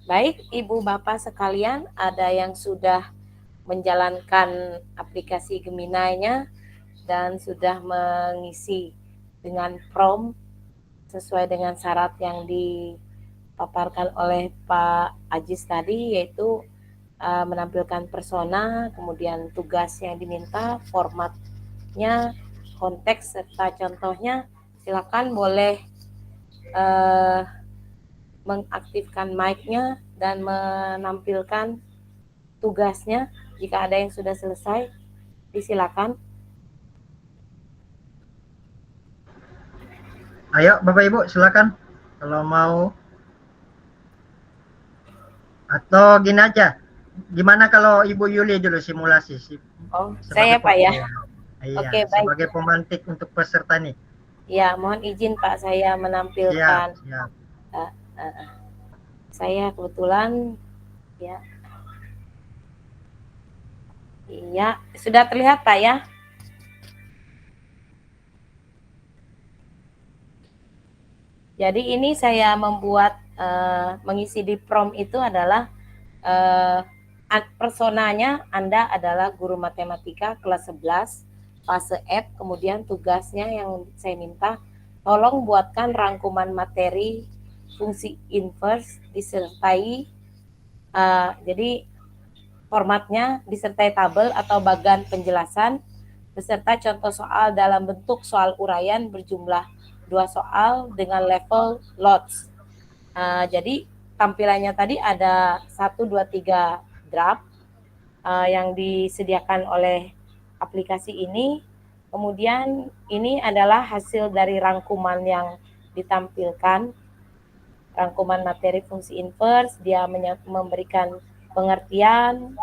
Baik, Ibu Bapak sekalian, ada yang sudah menjalankan aplikasi Gemini-nya dan sudah mengisi dengan prompt sesuai dengan syarat yang dipaparkan oleh Pak Ajis tadi, yaitu menampilkan persona, kemudian tugas yang diminta, formatnya, konteks serta contohnya. Silakan boleh mengaktifkan mic-nya dan menampilkan tugasnya. Jika ada yang sudah selesai, disilakan. Ayo Bapak Ibu silakan kalau mau. Atau gini aja, gimana kalau Ibu Yuli dulu simulasi Oh, sebagai saya Pak ya. Iya, Oke, baik. sebagai pemantik untuk peserta nih. Ya, mohon izin Pak, saya menampilkan. Siap. Saya kebetulan ya. Iya, sudah terlihat Pak ya? Jadi ini saya membuat mengisi di prompt itu adalah personanya Anda adalah guru matematika kelas 11 fase F, kemudian tugasnya yang saya minta tolong buatkan rangkuman materi fungsi inverse disertai jadi formatnya disertai tabel atau bagan penjelasan beserta contoh soal dalam bentuk soal uraian berjumlah 2 soal dengan level lots. Jadi tampilannya tadi ada 1, 2, 3 draft yang disediakan oleh aplikasi ini. Kemudian ini adalah hasil dari rangkuman yang ditampilkan, rangkuman materi fungsi inverse. Dia memberikan pengertian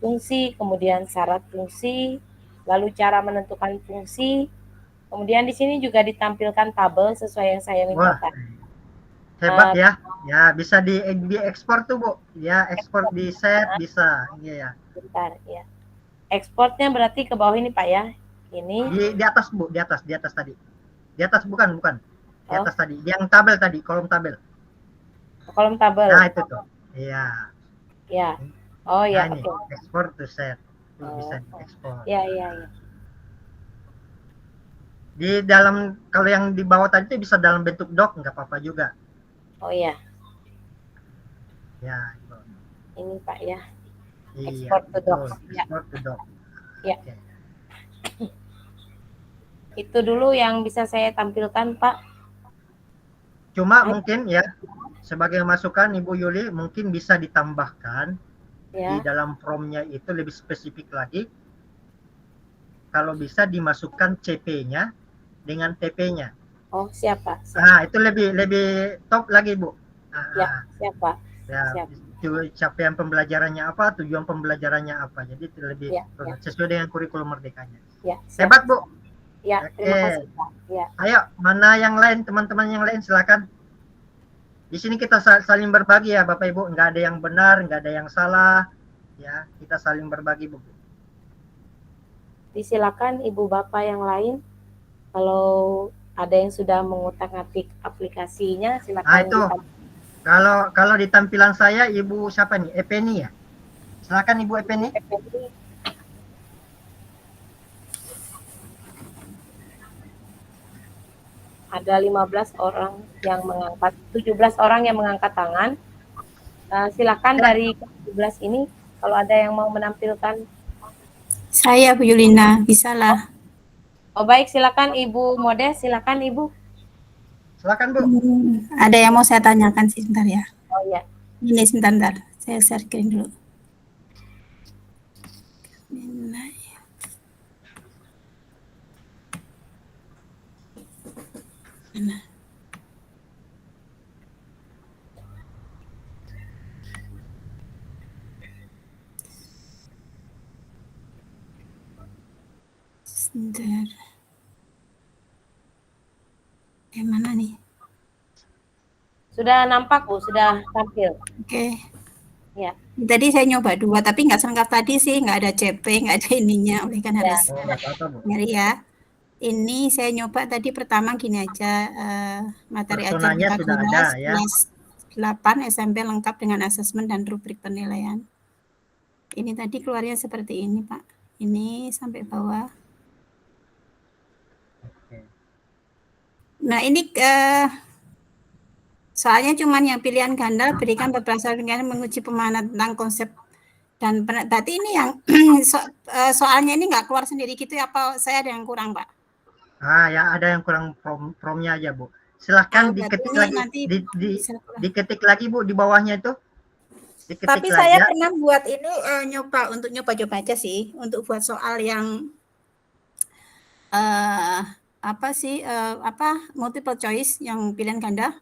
fungsi, kemudian syarat fungsi, lalu cara menentukan fungsi. Kemudian di sini juga ditampilkan tabel sesuai yang saya minta. Wah, hebat ya. Ya, bisa diekspor tuh, Bu. Ya, ekspor di set bisa. Iya ya. Bentar, ya. Ekspornya berarti ke bawah ini, Pak ya. Ini Di atas, Bu, di atas tadi. Di atas bukan. Di Oh. atas tadi. Yang tabel tadi, kolom tabel. kolom tabel. Nah, itu tuh. Iya. Ya. Oh ya, Nah, ini oke. ekspor to set. Itu Oh. bisa diekspor. Ya. Di dalam, kalau yang di bawah tadi itu bisa dalam bentuk doc, nggak apa-apa juga. Oh ya, Ya, ini Pak ya. iya. Export to doc. Ya. Export to doc. Ya. Oke. Itu dulu yang bisa saya tampilkan, Pak. Cuma mungkin ya, sebagai masukan Ibu Yuli, mungkin bisa ditambahkan di Ya. dalam prompt-nya itu lebih spesifik lagi. Kalau bisa dimasukkan CP-nya dengan TP-nya. Oh, siapa? Nah, itu lebih top lagi, Bu. Ya, siapa? Ya, Siap. capaian pembelajarannya apa, tujuan pembelajarannya apa. Jadi itu lebih Ya. sesuai dengan kurikulum merdekanya. Ya. Siap. Hebat, Bu. Ya, terima Oke. kasih, Pak. Ya. Ayo, mana yang lain, teman-teman yang lain silakan. Di sini kita saling berbagi ya, Bapak Ibu. Nggak ada yang benar, nggak ada yang salah. Ya, kita saling berbagi, Bu. Disilakan Ibu Bapak yang lain. Kalau ada yang sudah mengutak-atik aplikasinya, silakan. Itu. Kalau di tampilan saya, Ibu siapa nih? Epeni ya? Silakan Ibu Epeni. Ada 17 orang yang mengangkat tangan. Silakan dari 17 ini kalau ada yang mau menampilkan. Saya Bu Yulina, bisalah. Oh baik, silakan Ibu Modes, silakan Ibu. Silakan Bu. Ada yang mau saya tanyakan sih, sebentar ya. Oh ya. Ini sebentar, saya share screen dulu. Sebentar. Yang mana nih? Sudah nampak Bu, sudah tampil. Oke. Ya. Tadi saya nyoba 2, tapi nggak selengkap tadi sih, nggak ada CP, nggak ada ininya, oleh kan harus nyari ya. Ini saya nyoba tadi pertama gini aja, materi Personanya ajar sudah ada ya. 8 SMP lengkap dengan asesmen dan rubrik penilaian. Ini tadi keluarnya seperti ini, Pak. Ini sampai bawah. Oke. Nah, ini soalnya cuma yang pilihan ganda berikan beberapa pilihan menguji pemahaman tentang konsep dan berarti ini yang soalnya ini nggak keluar sendiri gitu ya, apa saya ada yang kurang, Pak? Ya ada yang kurang promnya aja, Bu. Silahkan diketik lagi, nanti diketik lagi, Bu, di bawahnya itu. Diketik Tapi lagi, saya ya. pernah buat ini nyoba-coba aja sih untuk buat soal yang multiple choice yang pilihan ganda.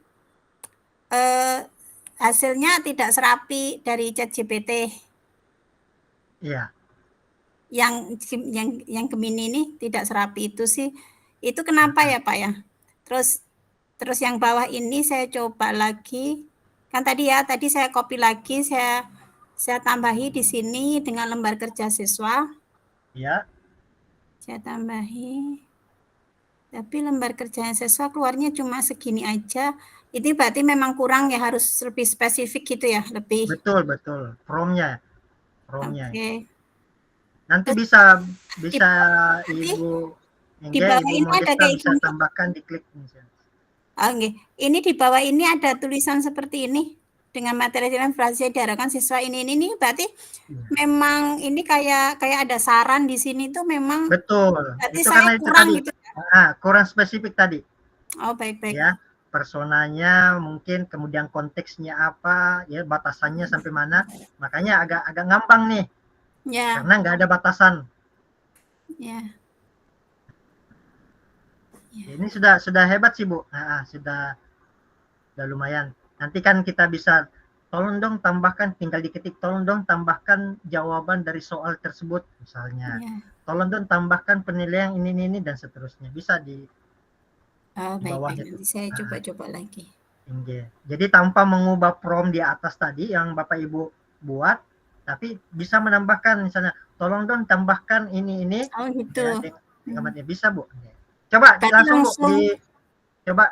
Hasilnya tidak serapi dari ChatGPT. Iya. Yang Gemini ini tidak serapi itu sih. Itu kenapa ya, Pak ya? Terus yang bawah ini saya coba lagi. Kan tadi saya copy lagi, saya tambahi di sini dengan lembar kerja siswa. Iya. Saya tambahi. Tapi lembar kerja siswa keluarnya cuma segini aja. Ini berarti memang kurang ya, harus lebih spesifik gitu ya, lebih. Betul. Promnya. Oke. Nanti bisa Ibu di bawah ini ada kayak bisa tambahkan di klik misalnya. Oke. Ini di bawah ini ada tulisan seperti ini dengan materi frase diarahkan siswa ini berarti memang ini kayak ada saran di sini tuh memang. Betul. Berarti itu saya kurang gitu. Kurang spesifik tadi. Oh, baik. Ya, personanya mungkin, kemudian konteksnya apa, ya batasannya sampai mana. Makanya agak ngambang nih. Ya. Karena nggak ada batasan. Ya. Ini sudah hebat sih, Bu. Sudah lumayan. Nanti kan kita bisa tolong dong tambahkan, tinggal diketik, tolong dong tambahkan jawaban dari soal tersebut misalnya. Ya. Tolong dong tambahkan penilaian ini dan seterusnya. Bisa di baik. Nanti saya coba lagi. Jadi tanpa mengubah prompt di atas tadi yang Bapak Ibu buat, tapi bisa menambahkan misalnya, tolong dong tambahkan ini. Oh gitu. Ya, bisa, Bu. Coba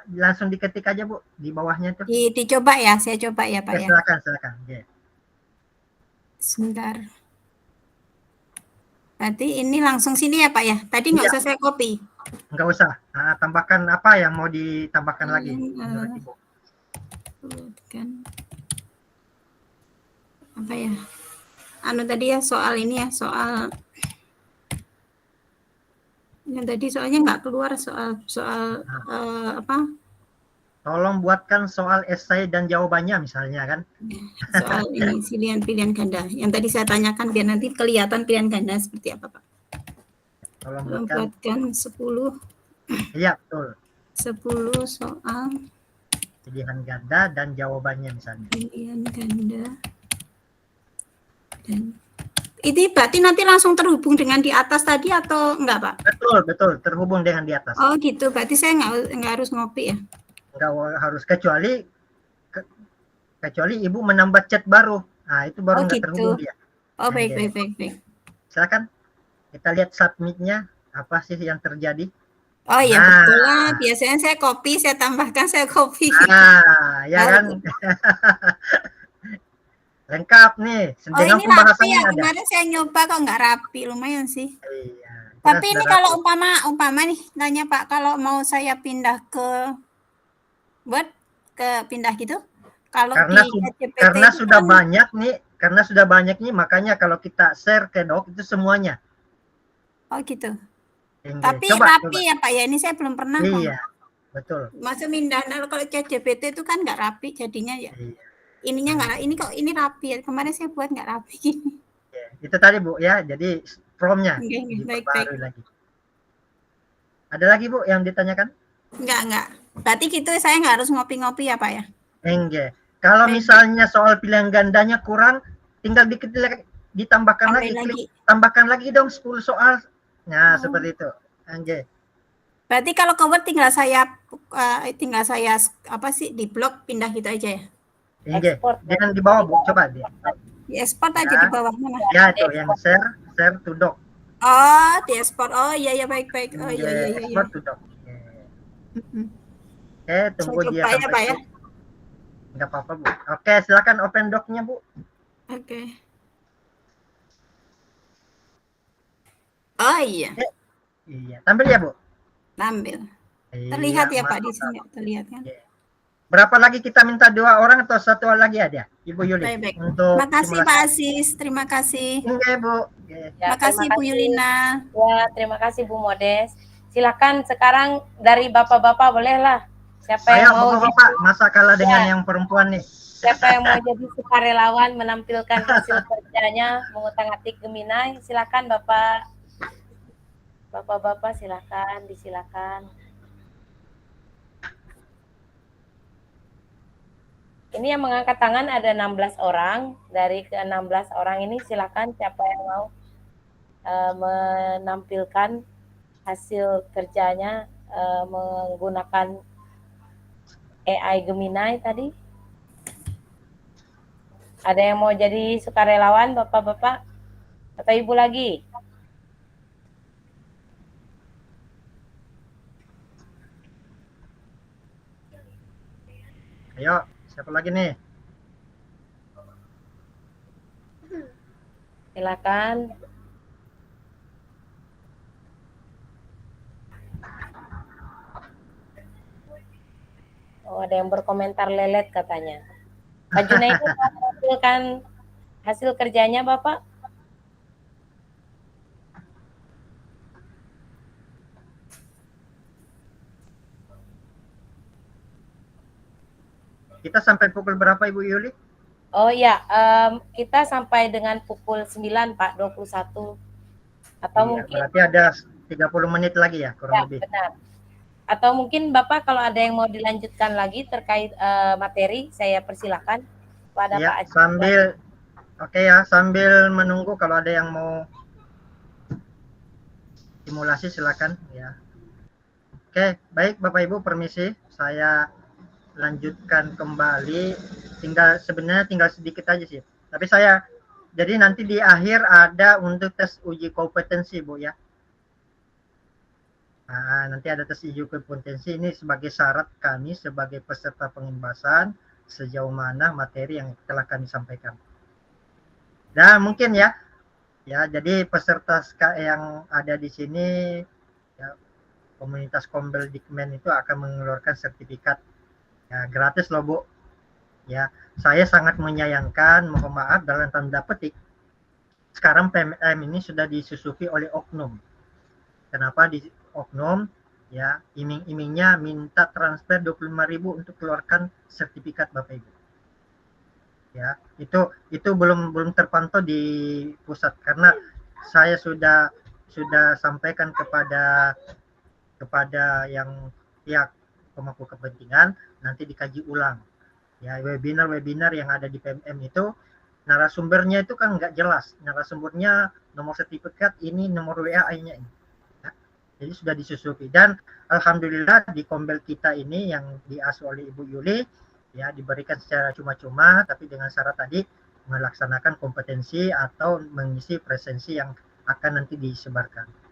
langsung diketik aja, Bu, di bawahnya tuh. Dicoba ya, saya coba ya, Pak ya. Silakan. Yeah. Sebentar. Berarti ini langsung sini ya, Pak ya. Tadi nggak usah saya copy. Nggak usah. Tambahkan apa yang mau ditambahkan lagi menurut Ibu? Apa ya? Tadi ya soal ini ya, soal yang tadi soalnya nggak keluar soal apa? Tolong buatkan soal esai dan jawabannya misalnya kan. Soal ini pilihan ganda. Yang tadi saya tanyakan biar nanti kelihatan pilihan ganda seperti apa, Pak. Tolong buatkan 10. Iya, betul. 10 soal pilihan ganda dan jawabannya misalnya. Pilihan ganda. Dan ini berarti nanti langsung terhubung dengan di atas tadi atau enggak, Pak? Betul, terhubung dengan di atas. Oh gitu, berarti saya nggak harus ngopi ya? Nggak harus, kecuali Ibu menambah chat baru. Itu baru nggak terhubung dia. Oh baik. Silakan kita lihat submitnya, apa sih yang terjadi. Oh iya, betul lah. Biasanya saya copy, saya tambahkan, saya copy. Ya kan. Lengkap nih. Ini rapi ya, kemarin saya nyoba kok nggak rapi, lumayan sih. Iya. Tapi ini kalau umpama nih, nanya Pak, kalau mau saya pindah pindah gitu, kalau karena sudah banyak nih, makanya kalau kita share ke Doc itu semuanya. Oh gitu. Tapi rapi ya Pak ya, ini saya belum pernah. Iya, betul. Masa pindah, kalau ChatGPT itu kan nggak rapi jadinya ya. Iya. Ininya nggak, ini rapi ya. Kemarin saya buat nggak rapi gini. Itu tadi Bu ya, jadi promnya baik. lagi. Ada lagi Bu yang ditanyakan? Enggak. Berarti gitu saya nggak harus ngopi-ngopi ya Pak ya? Enggak. Kalau misalnya soal pilihan gandanya kurang, tinggal ditambahkan lagi. Tambahkan lagi dong 10 soal. Nah, seperti itu. Enggak. Berarti kalau cover tinggal saya di blok pindah gitu aja ya? Enggak. Jangan di bawah Bu, coba dia. Di export aja di bawah mana? Ya, itu yang share to Doc. Oh, di export. Oh iya baik. Oh iya. Export to Doc. Oke, tunggu dia sampai. Nggak apa-apa, Bu. Oke, silakan open doc-nya, Bu. Oke. Oh iya, Iya, tampil ya, Bu? tampil. Iya, Terlihat ya Pak di mantap. sini, terlihat kan? Berapa lagi kita minta 2 orang atau 1 lagi ada, Ibu Yuli? Baik. Untuk Terima kasih simulasi. Pak Asis, terima kasih. Oke, Bu. Oke. Ya, Terima kasih Bu Yulina. Ya, terima kasih Bu Modes. Silakan sekarang dari bapak-bapak bolehlah. Siapa Ayo, yang mau Bapak-bapak, masa kalah dengan Ya. yang perempuan nih? siapa yang mau jadi sukarelawan menampilkan hasil kerjanya mengutak-atik Gemini, silakan Bapak. Bapak-bapak silakan, disilakan. Ini yang mengangkat tangan ada 16 orang. Dari ke-16 orang ini silakan siapa yang mau menampilkan hasil kerjanya menggunakan AI Gemini tadi. Ada yang mau jadi sukarelawan, Bapak-bapak? Atau Ibu lagi? Ayo, siapa lagi nih? Silakan. Oh, ada yang berkomentar lelet katanya. Pak Junaidi mau menampilkan hasil kerjanya, Bapak? Kita sampai pukul berapa, Ibu Yuli? Oh iya, kita sampai dengan pukul 9, Pak, 21. Atau Iya, mungkin berarti ada 30 menit lagi ya, kurang ya, lebih. benar. Atau mungkin Bapak kalau ada yang mau dilanjutkan lagi terkait materi, saya persilakan kepada Iya, Pak Aji. oke ya, sambil menunggu kalau ada yang mau simulasi silakan ya. Oke, baik Bapak Ibu, permisi. Saya lanjutkan kembali. Sebenarnya tinggal sedikit aja sih. Tapi jadi nanti di akhir ada untuk tes uji kompetensi, Bu ya. Nah, nanti ada tes uji kompetensi ini sebagai syarat kami sebagai peserta pengembasan sejauh mana materi yang telah kami sampaikan. Dan mungkin ya, jadi peserta yang ada di sini, ya, komunitas Kombel Dikmen itu akan mengeluarkan sertifikat ya, gratis loh Bu. Ya, saya sangat menyayangkan, mohon maaf dalam tanda petik, sekarang PMM ini sudah disusupi oleh oknum. Kenapa di oknum? Ya, iming-imingnya minta transfer 25.000 untuk keluarkan sertifikat Bapak Ibu. Ya, itu belum terpantau di pusat karena saya sudah sampaikan kepada yang pihak pemangku kepentingan, nanti dikaji ulang. Ya, webinar yang ada di PMM itu narasumbernya itu kan nggak jelas. Narasumbernya nomor sertifikat ini, nomor WA-nya ini. Ya, jadi sudah disusupi dan alhamdulillah di Kombel kita ini yang diasuh oleh Ibu Yuli ya diberikan secara cuma-cuma tapi dengan syarat tadi melaksanakan kompetensi atau mengisi presensi yang akan nanti disebarkan.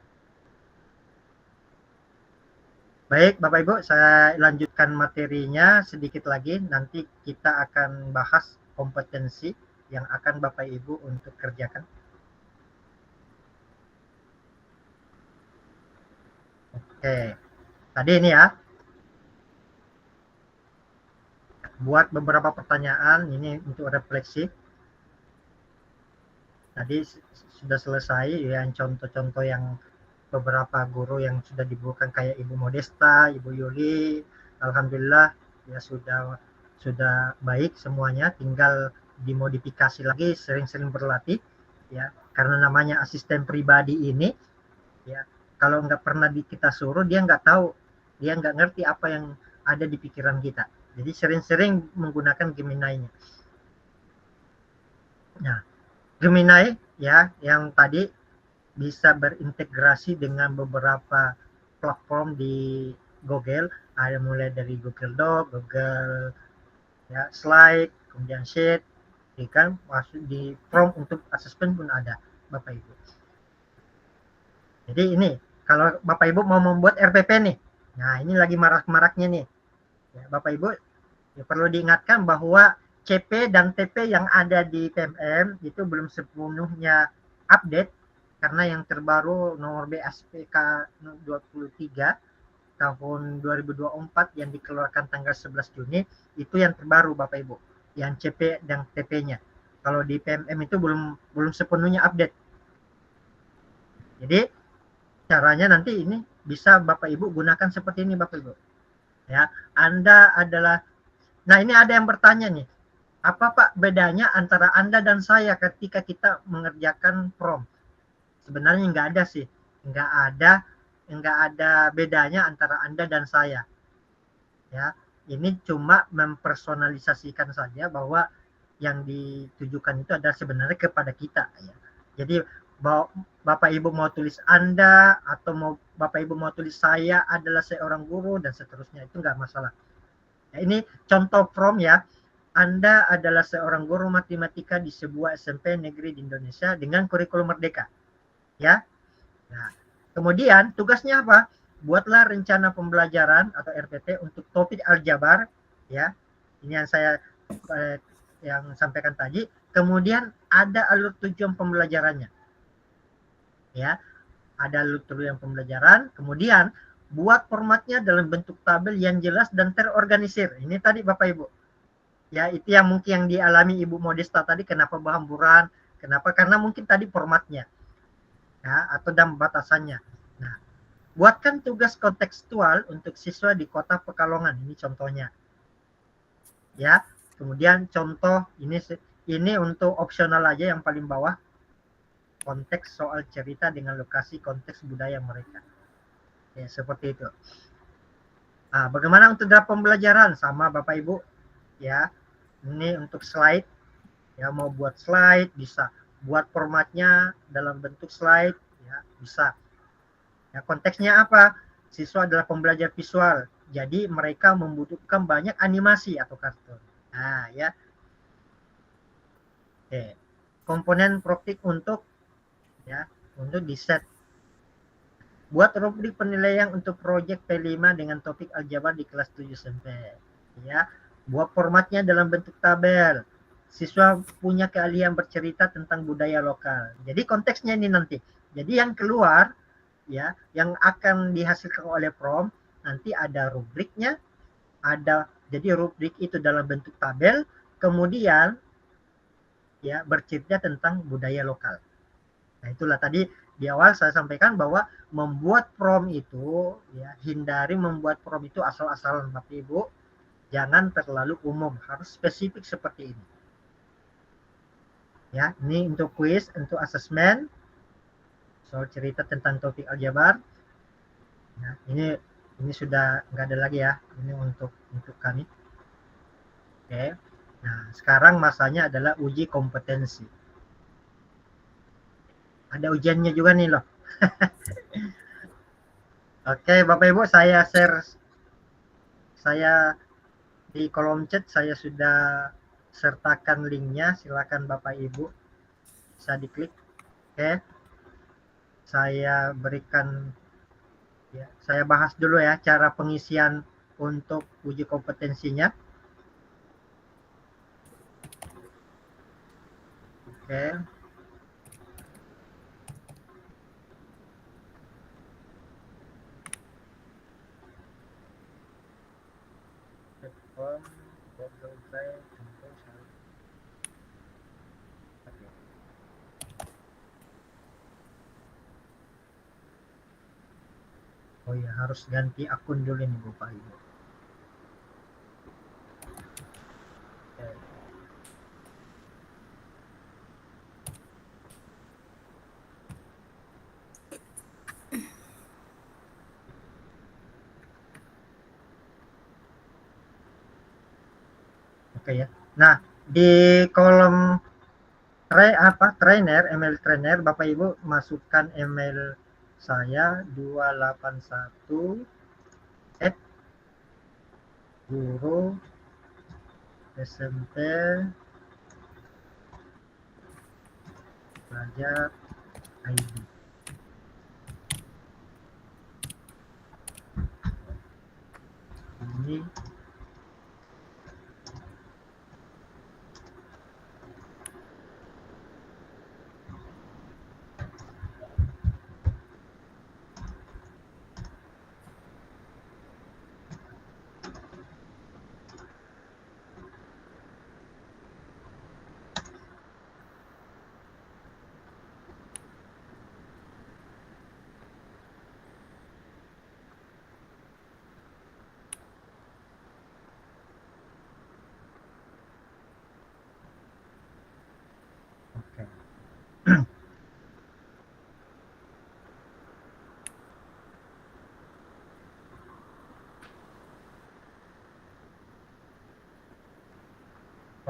Baik, Bapak Ibu, saya lanjutkan materinya sedikit lagi. Nanti kita akan bahas kompetensi yang akan Bapak Ibu untuk kerjakan. Oke, tadi ini ya. Buat beberapa pertanyaan, ini untuk refleksi. Tadi sudah selesai ya contoh-contoh yang beberapa guru yang sudah dibuka kayak Ibu Modesta, Ibu Yuli, alhamdulillah ya sudah baik semuanya, tinggal dimodifikasi lagi, sering-sering berlatih ya, karena namanya asisten pribadi ini ya, kalau nggak pernah kita suruh dia nggak tahu, dia nggak ngerti apa yang ada di pikiran kita, jadi sering-sering menggunakan Gemini-nya. Nah, Gemini ya yang tadi bisa berintegrasi dengan beberapa platform di Google, ada mulai dari Google Doc, Google ya, Slide, kemudian Sheet, ya kan, masuk di prompt untuk asesmen pun ada, Bapak Ibu. Jadi ini kalau Bapak Ibu mau membuat RPP nih, nah ini lagi marak-maraknya nih, ya, Bapak Ibu Ya, perlu diingatkan bahwa CP dan TP yang ada di PMM itu belum sepenuhnya update karena yang terbaru nomor BSPK 23 tahun 2024 yang dikeluarkan tanggal 11 Juni itu yang terbaru Bapak Ibu, yang CP dan TP-nya. Kalau di PMM itu belum sepenuhnya update. Jadi caranya nanti ini bisa Bapak Ibu gunakan seperti ini Bapak Ibu. Ya, Anda adalah, nah ini ada yang bertanya nih, apa Pak bedanya antara Anda dan saya ketika kita mengerjakan prom? Sebenarnya nggak ada sih, nggak ada bedanya antara Anda dan saya. Ya, ini cuma mempersonalisasikan saja bahwa yang ditujukan itu adalah sebenarnya kepada kita. Ya. Jadi Bapak Ibu mau tulis Anda atau Bapak Ibu mau tulis saya adalah seorang guru dan seterusnya, itu nggak masalah. Ya, ini contoh prom ya. Anda adalah seorang guru matematika di sebuah SMP negeri di Indonesia dengan kurikulum merdeka. Ya. Nah, kemudian tugasnya apa? Buatlah rencana pembelajaran atau RPT untuk topik aljabar, ya. Ini yang saya yang sampaikan tadi. Kemudian ada alur tujuan pembelajarannya. Ya. Ada alur tujuan pembelajaran, kemudian buat formatnya dalam bentuk tabel yang jelas dan terorganisir. Ini tadi Bapak Ibu. Ya, itu yang mungkin yang dialami Ibu Modesta tadi, kenapa berhamburan, kenapa? Karena mungkin tadi formatnya. Ya, atau dalam batasannya. Nah, buatkan tugas kontekstual untuk siswa di Kota Pekalongan. Ini contohnya. Ya, kemudian contoh ini untuk opsional aja yang paling bawah. Konteks soal cerita dengan lokasi konteks budaya mereka. Ya, seperti itu. Nah, bagaimana untuk dalam pembelajaran? Sama Bapak Ibu. Ya, ini untuk slide. Ya, mau buat slide bisa. Buat formatnya dalam bentuk slide, ya bisa. Ya, konteksnya apa? Siswa adalah pembelajar visual, jadi mereka membutuhkan banyak animasi atau kartun. Nah, ya. Oke. Komponen praktik untuk di set. Buat rubrik penilaian untuk proyek P5 dengan topik aljabar di kelas 7 SMP. Ya. Buat formatnya dalam bentuk tabel. Siswa punya keahlian bercerita tentang budaya lokal. Jadi konteksnya ini nanti. Jadi yang keluar, ya, yang akan dihasilkan oleh prom, nanti ada rubriknya, jadi rubrik itu dalam bentuk tabel, kemudian ya bercerita tentang budaya lokal. Nah, itulah tadi di awal saya sampaikan bahwa membuat prom itu, ya, hindari membuat prom itu asal-asalan Bapak Ibu. Jangan terlalu umum, harus spesifik seperti ini. Ya, ini untuk kuis, untuk asesmen soal cerita tentang topik aljabar. Nah, ini sudah nggak ada lagi ya, ini untuk kami. Oke. Nah, sekarang masanya adalah uji kompetensi. Ada ujiannya juga nih loh. Oke, Bapak Ibu, saya share, saya di kolom chat saya sudah sertakan linknya, silakan Bapak Ibu bisa diklik. Oke, saya berikan, ya, saya bahas dulu ya cara pengisian untuk uji kompetensinya. Oke. Oh ya, harus ganti akun dulu nih Bapak Ibu. Oke ya. Nah, di kolom trainer, email trainer, Bapak Ibu masukkan email saya 281 @guru SMP belajar ID. Ini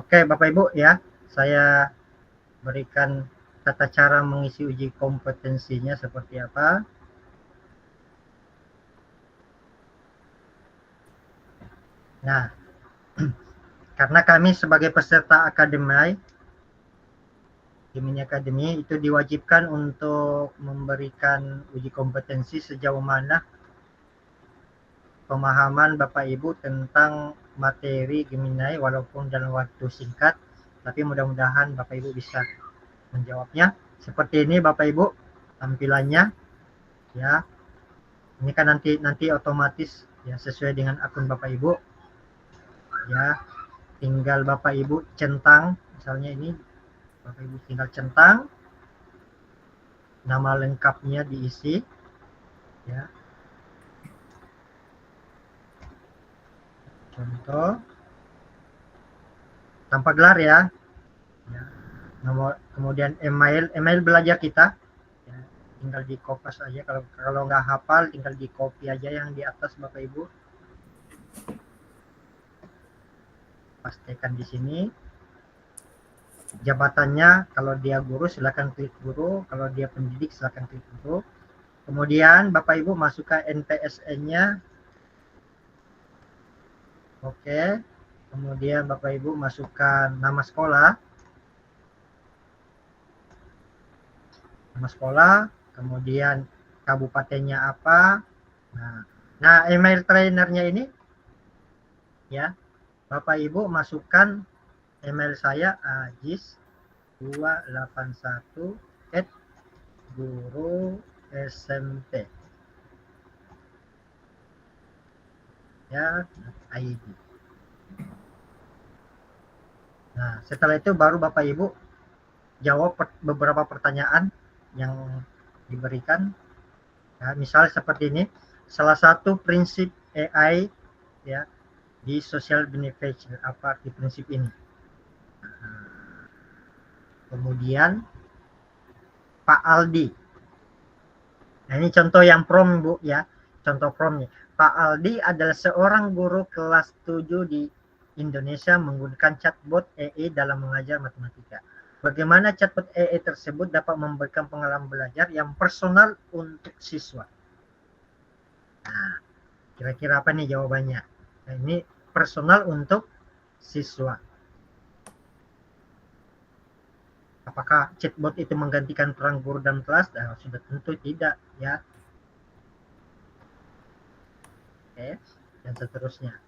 Oke, Bapak Ibu ya, saya berikan tata cara mengisi uji kompetensinya seperti apa. Nah, karena kami sebagai peserta akademi, Gemini Academy itu diwajibkan untuk memberikan uji kompetensi sejauh mana pemahaman Bapak Ibu tentang materi Gemini walaupun dalam waktu singkat, tapi mudah-mudahan Bapak Ibu bisa menjawabnya. Seperti ini Bapak Ibu tampilannya ya. Ini kan nanti otomatis ya sesuai dengan akun Bapak Ibu. Ya, tinggal Bapak Ibu centang, misalnya ini Bapak Ibu tinggal centang nama lengkapnya diisi ya. Contoh tanpa gelar ya. Ya. Nomor, kemudian email belajar kita ya, tinggal di copy aja, kalau nggak hafal tinggal di copy aja yang di atas Bapak Ibu, pastikan di sini. Jabatannya kalau dia guru silakan klik guru, kalau dia pendidik silakan klik guru. Kemudian Bapak Ibu masukkan NPSN-nya. Oke. Kemudian Bapak Ibu masukkan nama sekolah. Nama sekolah, kemudian kabupatennya apa. Nah, email trainernya ini ya, Bapak Ibu masukkan email saya ajis281@guru.smp ya, ID. Nah, setelah itu baru Bapak Ibu jawab beberapa pertanyaan yang diberikan. Ya, misal seperti ini, salah satu prinsip AI ya di social beneficial, apa arti prinsip ini? Kemudian Pak Aldi. Nah, ini contoh yang prom Bu ya, contoh promnya. Pak Aldi adalah seorang guru kelas 7 di Indonesia menggunakan chatbot AI dalam mengajar matematika. Bagaimana chatbot AI tersebut dapat memberikan pengalaman belajar yang personal untuk siswa? Nah, kira-kira apa nih jawabannya? Nah, ini personal untuk siswa. Apakah chatbot itu menggantikan peran guru dan kelas? Nah, sudah tentu tidak ya. Oke, dan seterusnya.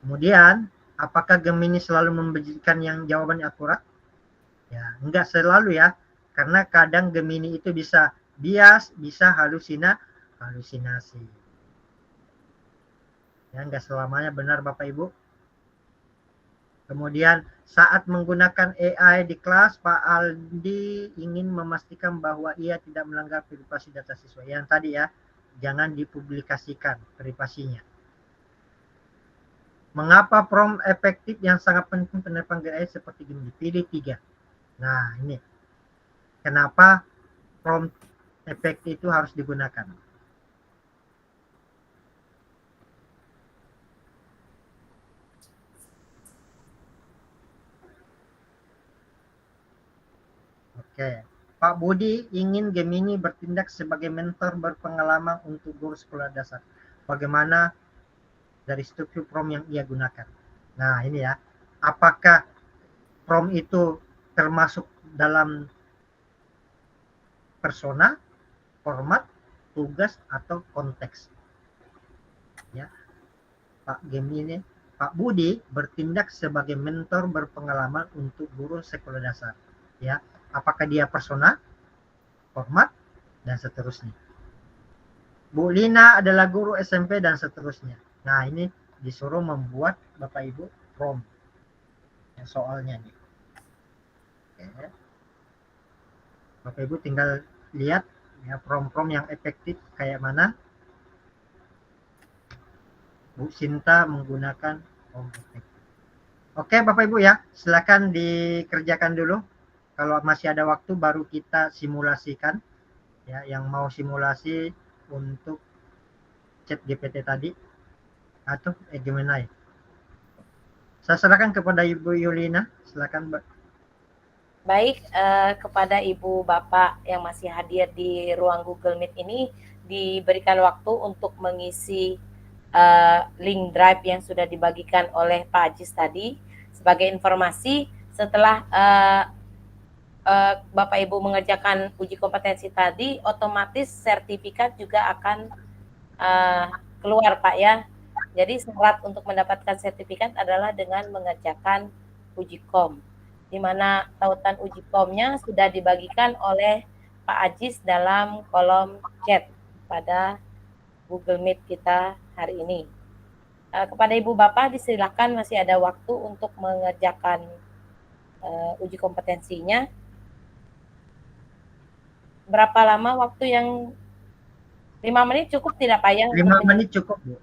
Kemudian, apakah Gemini selalu memberikan yang jawabannya akurat? Ya, enggak selalu ya. Karena kadang Gemini itu bisa bias, bisa halusinasi. Ya, enggak selamanya benar Bapak Ibu. Kemudian saat menggunakan AI di kelas, Pak Aldi ingin memastikan bahwa ia tidak melanggar privasi data siswa. Yang tadi ya, jangan dipublikasikan privasinya. Mengapa prompt efektif yang sangat penting penerapan AI seperti Gemini? Pilih 3. Nah, ini. Kenapa prompt efektif itu harus digunakan? Oke, Pak Budi ingin Gemini bertindak sebagai mentor berpengalaman untuk guru sekolah dasar. Bagaimana dari struktur prompt yang ia gunakan? Nah, ini ya. Apakah prompt itu termasuk dalam persona, format, tugas, atau konteks? Ya, Pak Gemini, Pak Budi bertindak sebagai mentor berpengalaman untuk guru sekolah dasar. Ya, apakah dia persona, format, dan seterusnya. Bu Lina adalah guru SMP dan seterusnya. Nah, ini disuruh membuat Bapak Ibu prompt soalnya nih. Oke. Bapak Ibu tinggal lihat ya prompt-prompt yang efektif kayak mana. Bu Sinta menggunakan prompt efektif. Oke Bapak Ibu ya, silakan dikerjakan dulu. Kalau masih ada waktu baru kita simulasikan ya, yang mau simulasi untuk ChatGPT tadi atau Gemini. Saya silakan kepada Ibu Yulina. Silakan, Mbak. Baik, kepada Ibu Bapak yang masih hadir di ruang Google Meet ini, diberikan waktu untuk mengisi link drive yang sudah dibagikan oleh Pak Ajis tadi. Sebagai informasi, setelah Bapak Ibu mengerjakan uji kompetensi tadi, otomatis sertifikat juga akan keluar, Pak ya. Jadi syarat untuk mendapatkan sertifikat adalah dengan mengerjakan uji kom, di mana tautan uji komnya sudah dibagikan oleh Pak Ajis dalam kolom chat pada Google Meet kita hari ini. Kepada Ibu Bapak disilakan, masih ada waktu untuk mengerjakan uji kompetensinya. Berapa lama waktu yang 5 menit cukup tidak Pak ya? 5 menit cukup, Bu.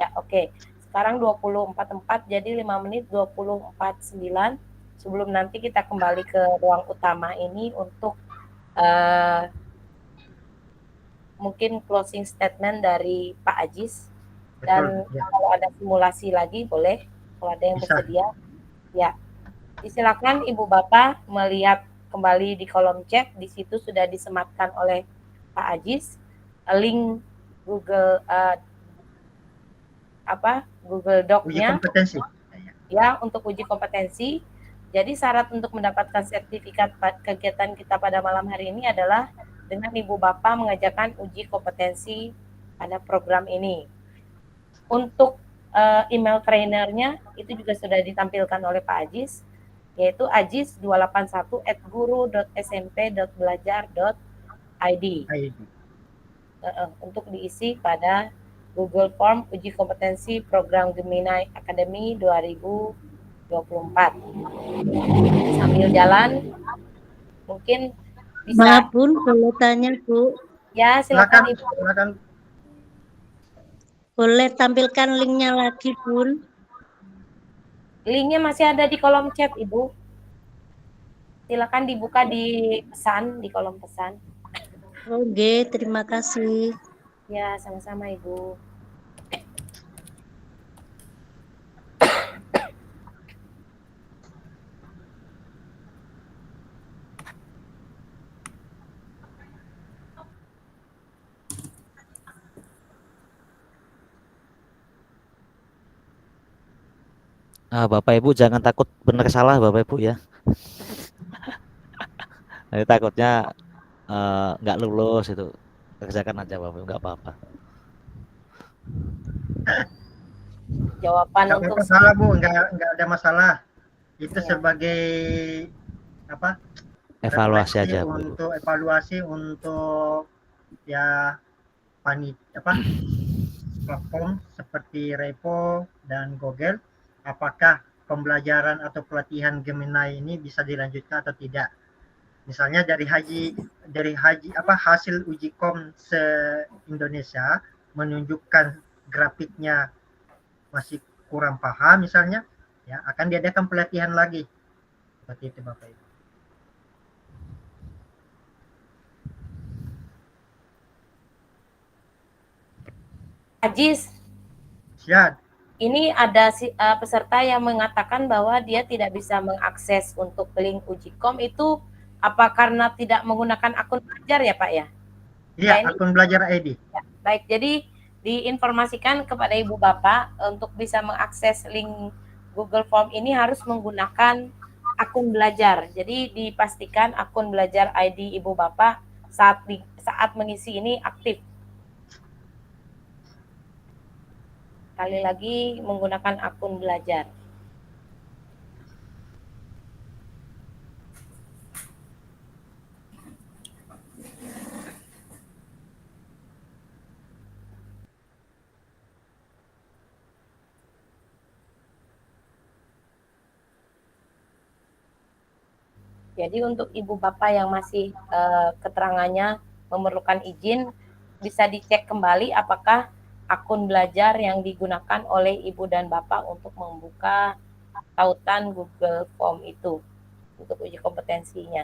Ya, oke. Sekarang 24.4, jadi 5 menit 24.9. Sebelum nanti kita kembali ke ruang utama ini untuk mungkin closing statement dari Pak Ajis. Dan Betul, ya. kalau ada simulasi lagi boleh, kalau ada yang Bisa. bersedia. Ya, disilakan Ibu Bapak melihat kembali di kolom chat. Di situ sudah disematkan oleh Pak Ajis link Google Google Uji Doc-nya kompetensi. ya untuk uji kompetensi. Jadi syarat untuk mendapatkan sertifikat kegiatan kita pada malam hari ini adalah dengan Ibu Bapak mengajarkan uji kompetensi pada program ini. Untuk email trainernya itu juga sudah ditampilkan oleh Pak Ajis, yaitu ajis281@guru.smp.belajar.id untuk diisi pada Google Form uji kompetensi program Gemini Academy 2024. Sambil jalan mungkin bisa. Maaf Bun, boleh tanya Bu? Ya, silakan Ibu. Silakan. Boleh tampilkan linknya lagi Bun? Linknya masih ada di kolom chat Ibu. Silakan dibuka di pesan, di kolom pesan. Oke, terima kasih. Ya, sama-sama Ibu. Bapak Ibu jangan takut benar salah Bapak Ibu ya. Nanti takutnya nggak lulus itu, kerjakan aja Bapak Ibu, nggak apa-apa. Jawaban Nggak untuk masalah, Bu. Nggak ada masalah. Itu Ya. sebagai apa? Evaluasi refleksi aja Bu. untuk evaluasi untuk ya platform seperti Repo dan Google, apakah pembelajaran atau pelatihan Gemini ini bisa dilanjutkan atau tidak. Misalnya dari hasil uji kom se-Indonesia menunjukkan grafiknya masih kurang paham misalnya, ya akan diadakan pelatihan lagi. Seperti itu Bapak Ibu. Ajis, Siap. ini ada peserta yang mengatakan bahwa dia tidak bisa mengakses untuk link uji kom itu apa karena tidak menggunakan akun belajar ya Pak ya? Iya, ini- akun belajar ID. Ya, baik, jadi diinformasikan kepada Ibu Bapak untuk bisa mengakses link Google Form ini harus menggunakan akun belajar. Jadi dipastikan akun belajar ID Ibu Bapak saat mengisi ini aktif. Sekali lagi menggunakan akun belajar. Jadi untuk Ibu Bapak yang masih keterangannya memerlukan izin, bisa dicek kembali apakah akun belajar yang digunakan oleh Ibu dan Bapak untuk membuka tautan Google Form itu untuk uji kompetensinya.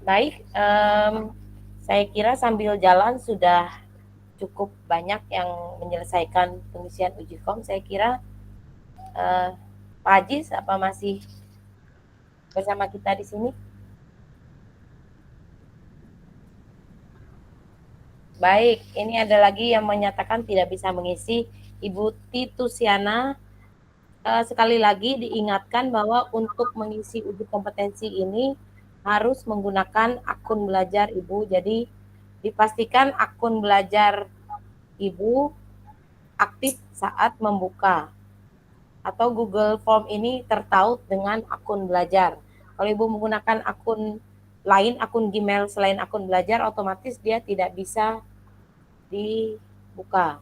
Baik, saya kira sambil jalan sudah cukup banyak yang menyelesaikan pengisian uji form. Saya kira Pak Ajis apa masih bersama kita di sini? Baik, ini ada lagi yang menyatakan tidak bisa mengisi. Ibu Titusiana, sekali lagi diingatkan bahwa untuk mengisi uji kompetensi ini harus menggunakan akun belajar Ibu. Jadi dipastikan akun belajar Ibu aktif saat membuka, atau Google Form ini tertaut dengan akun belajar. Kalau Ibu menggunakan akun lain, akun Gmail selain akun belajar, otomatis dia tidak bisa dibuka.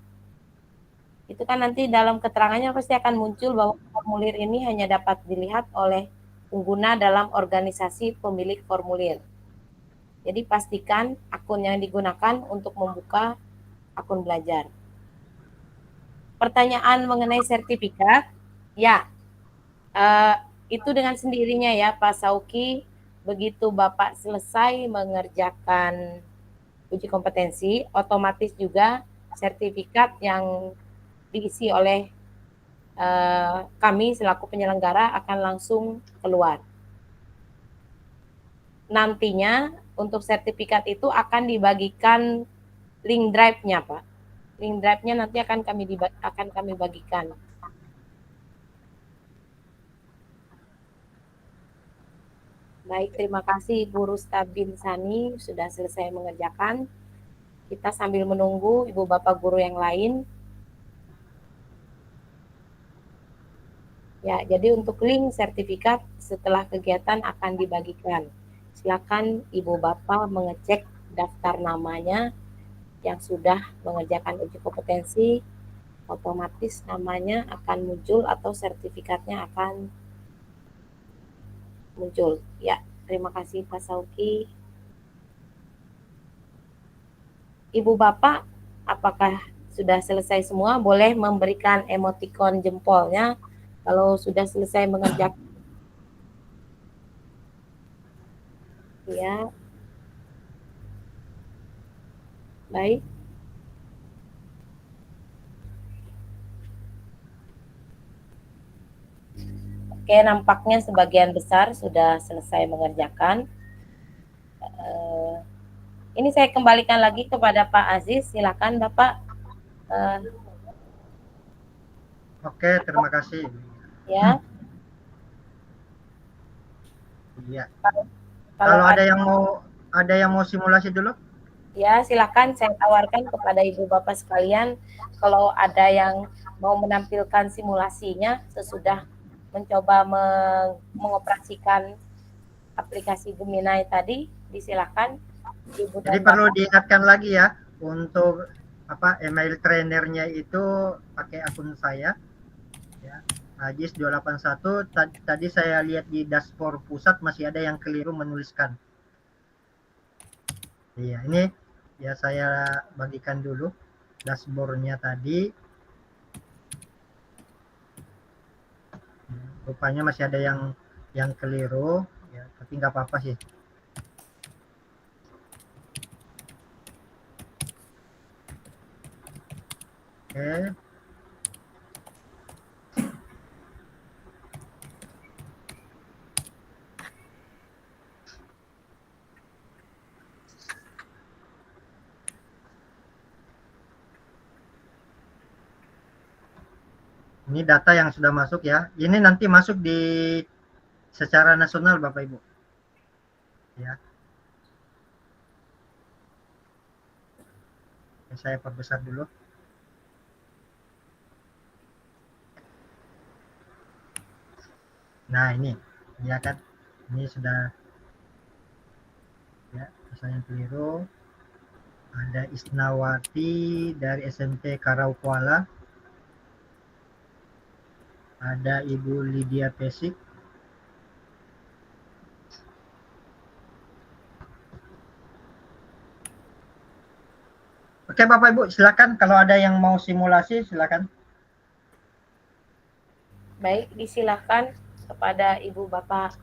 Itu kan nanti dalam keterangannya pasti akan muncul bahwa formulir ini hanya dapat dilihat oleh pengguna dalam organisasi pemilik formulir. Jadi pastikan akun yang digunakan untuk membuka akun belajar. Pertanyaan mengenai sertifikat, ya, itu dengan sendirinya ya Pak Sauki, begitu Bapak selesai mengerjakan uji kompetensi, otomatis juga sertifikat yang diisi oleh kami selaku penyelenggara akan langsung keluar. Nantinya untuk sertifikat itu akan dibagikan link drive-nya, Pak. Link drive-nya nanti akan kami bagikan. Baik, terima kasih Ibu Rusta Binsani sudah selesai mengerjakan. Kita sambil menunggu Ibu Bapak guru yang lain. Ya, jadi untuk link sertifikat setelah kegiatan akan dibagikan. Silakan Ibu Bapak mengecek daftar namanya yang sudah mengerjakan uji kompetensi, otomatis namanya akan muncul atau sertifikatnya akan muncul. Ya, terima kasih Pak Sauki. Ibu Bapak, apakah sudah selesai semua? Boleh memberikan emotikon jempolnya kalau sudah selesai mengerjakan. Ya. Baik. Oke, nampaknya sebagian besar sudah selesai mengerjakan. Ini saya kembalikan lagi kepada Pak Aziz. Silakan Bapak. Oke, terima kasih. Ya. Iya. Kalau ada yang mau simulasi dulu? Ya, silakan saya tawarkan kepada Ibu Bapak sekalian kalau ada yang mau menampilkan simulasinya sesudah mencoba mengoperasikan aplikasi Gemini tadi, disilakan Ibu dan Jadi perlu diingatkan lagi ya, untuk email trainernya itu pakai akun saya ya, Ajis 281. Tadi saya lihat di dashboard pusat masih ada yang keliru menuliskan. Iya, ini ya saya bagikan dulu dashboardnya tadi. Rupanya masih ada yang keliru ya, tapi nggak apa-apa sih. Oke. Ini data yang sudah masuk ya. Ini nanti masuk di secara nasional Bapak Ibu. Ya. Saya perbesar dulu. Nah, ini ya kan. Ini sudah ya, saya yang keliru. Ada Isnawati dari SMP Karau Kuala. Ada Ibu Lydia Pesik. Oke Bapak Ibu, silakan kalau ada yang mau simulasi silakan. Baik, disilahkan kepada Ibu Bapak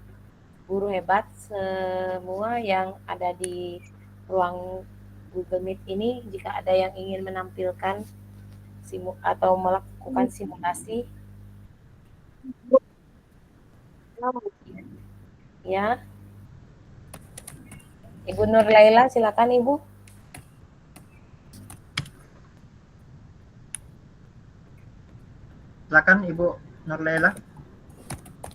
guru hebat semua yang ada di ruang Google Meet ini, jika ada yang ingin menampilkan atau melakukan simulasi, ya. Ibu Nur Laila, silakan Ibu. Silakan Ibu Nur Laila.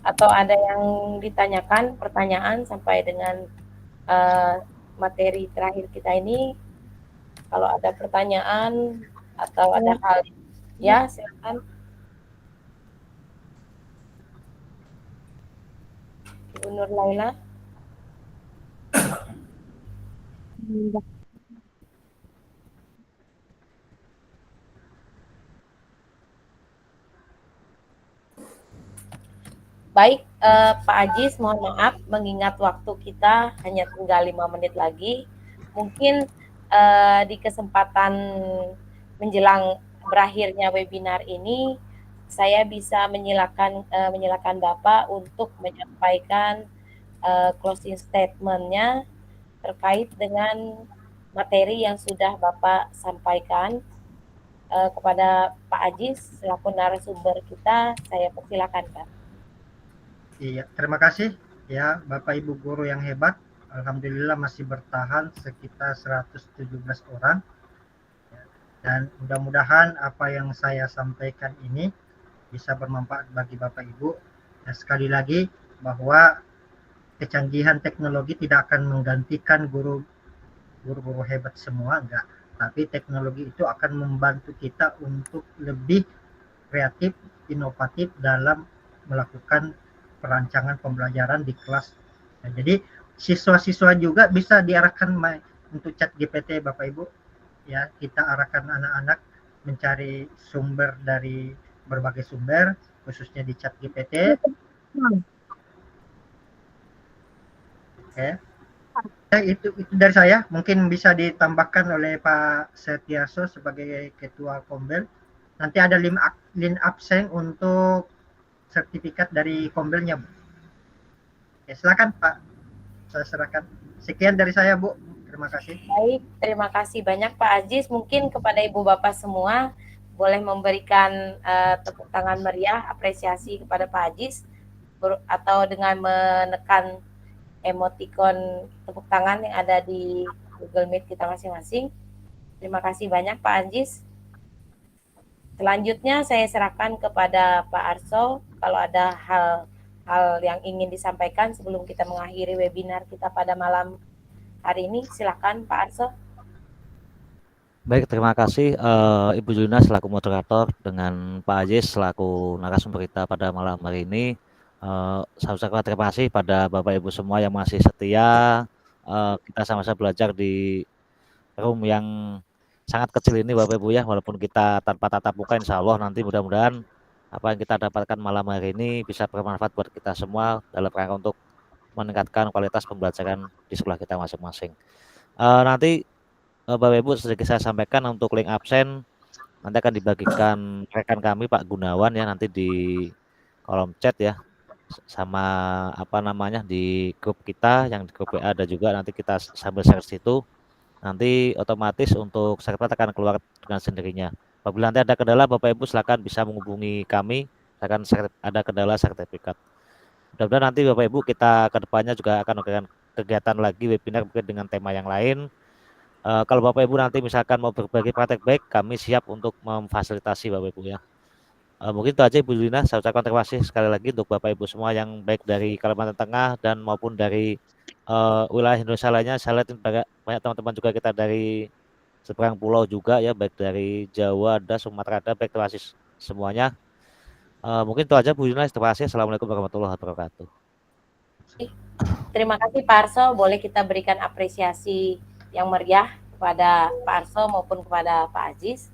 Atau ada yang ditanyakan pertanyaan sampai dengan materi terakhir kita ini. Kalau ada pertanyaan atau ada hal, ya silakan. Ibu Nur Laila. Baik, Pak Ajis, mohon maaf mengingat waktu kita hanya tinggal 5 menit lagi. Mungkin di kesempatan menjelang berakhirnya webinar ini, saya bisa menyilakan Bapak untuk menyampaikan closing statement-nya terkait dengan materi yang sudah Bapak sampaikan kepada Pak Ajis selaku narasumber kita. Saya persilakan, Pak. Iya, terima kasih ya Bapak Ibu guru yang hebat. Alhamdulillah masih bertahan sekitar 117 orang. Dan mudah-mudahan apa yang saya sampaikan ini bisa bermanfaat bagi Bapak Ibu. Dan sekali lagi bahwa kecanggihan teknologi tidak akan menggantikan guru-guru hebat semua, enggak. Tapi teknologi itu akan membantu kita untuk lebih kreatif, inovatif dalam melakukan perancangan pembelajaran di kelas. Nah, jadi siswa-siswa juga bisa diarahkan untuk chat GPT Bapak Ibu. Ya, kita arahkan anak-anak mencari sumber dari berbagai sumber, khususnya di chat GPT. Oke. Itu dari saya. Mungkin bisa ditambahkan oleh Pak Setiarso sebagai Ketua Kombel. Nanti ada link absen untuk sertifikat dari Kombelnya, Bu. Ya, silakan Pak. Saya serahkan. Sekian dari saya, Bu. Terima kasih. Baik, terima kasih banyak Pak Ajis. Mungkin kepada Ibu Bapak semua boleh memberikan tepuk tangan meriah apresiasi kepada Pak Ajis atau dengan menekan emoticon tepuk tangan yang ada di Google Meet kita masing-masing. Terima kasih banyak Pak Ajis. Selanjutnya saya serahkan kepada Pak Arso kalau ada hal yang ingin disampaikan sebelum kita mengakhiri webinar kita pada malam hari ini. Silakan Pak Arso. Baik, terima kasih Ibu Julina selaku moderator dengan Pak Ajis selaku narasumber kita pada malam hari ini. Saya ucapkan terima kasih pada Bapak Ibu semua yang masih setia. Kita sama-sama belajar di room yang sangat kecil ini Bapak Ibu ya, walaupun kita tanpa tatap muka, insya Allah nanti mudah-mudahan apa yang kita dapatkan malam hari ini bisa bermanfaat buat kita semua dalam rangka untuk meningkatkan kualitas pembelajaran di sekolah kita masing-masing. Nanti Bapak Ibu sedikit saya sampaikan untuk link absen nanti akan dibagikan rekan kami Pak Gunawan ya, nanti di kolom chat ya, sama apa namanya di grup kita yang di grup WA ada juga, nanti kita sambil share situ. Nanti otomatis untuk sertifikat akan keluar dengan sendirinya. Apabila nanti ada kendala, Bapak Ibu silakan bisa menghubungi kami, akan ada kendala sertifikat. Mudah-mudahan nanti Bapak Ibu kita ke depannya juga akan melakukan kegiatan lagi webinar mungkin dengan tema yang lain. Kalau Bapak Ibu nanti misalkan mau berbagi praktek baik, kami siap untuk memfasilitasi Bapak Ibu ya. Mungkin itu aja Ibu Lina, saya ucapkan terima kasih sekali lagi untuk Bapak Ibu semua yang baik dari Kalimantan Tengah dan maupun dari wilayah Indonesia lainnya. Saya lihat banyak teman-teman juga kita dari seberang pulau juga ya, baik dari Jawa, ada Sumatera, ada, baik terima kasih semuanya. Mungkin itu aja Bu Lina, terima kasih. Assalamualaikum warahmatullahi wabarakatuh. Terima kasih Pak Arso, boleh kita berikan apresiasi yang meriah kepada Pak Arso maupun kepada Pak Ajis.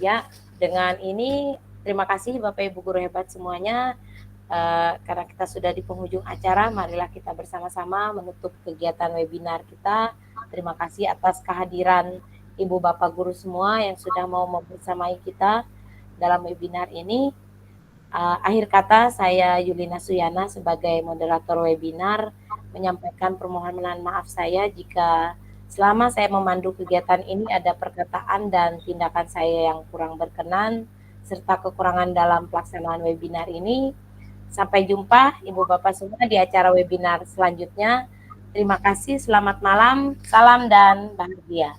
Ya, dengan ini terima kasih Bapak Ibu guru hebat semuanya. Karena kita sudah di penghujung acara, marilah kita bersama-sama menutup kegiatan webinar kita. Terima kasih atas kehadiran Ibu Bapak guru semua yang sudah mau membersamai kita dalam webinar ini. Akhir kata, saya Yulina Suyana sebagai moderator webinar menyampaikan permohonan maaf saya jika selama saya memandu kegiatan ini ada perkataan dan tindakan saya yang kurang berkenan serta kekurangan dalam pelaksanaan webinar ini. Sampai jumpa Ibu Bapak semua di acara webinar selanjutnya. Terima kasih, selamat malam, salam dan bahagia.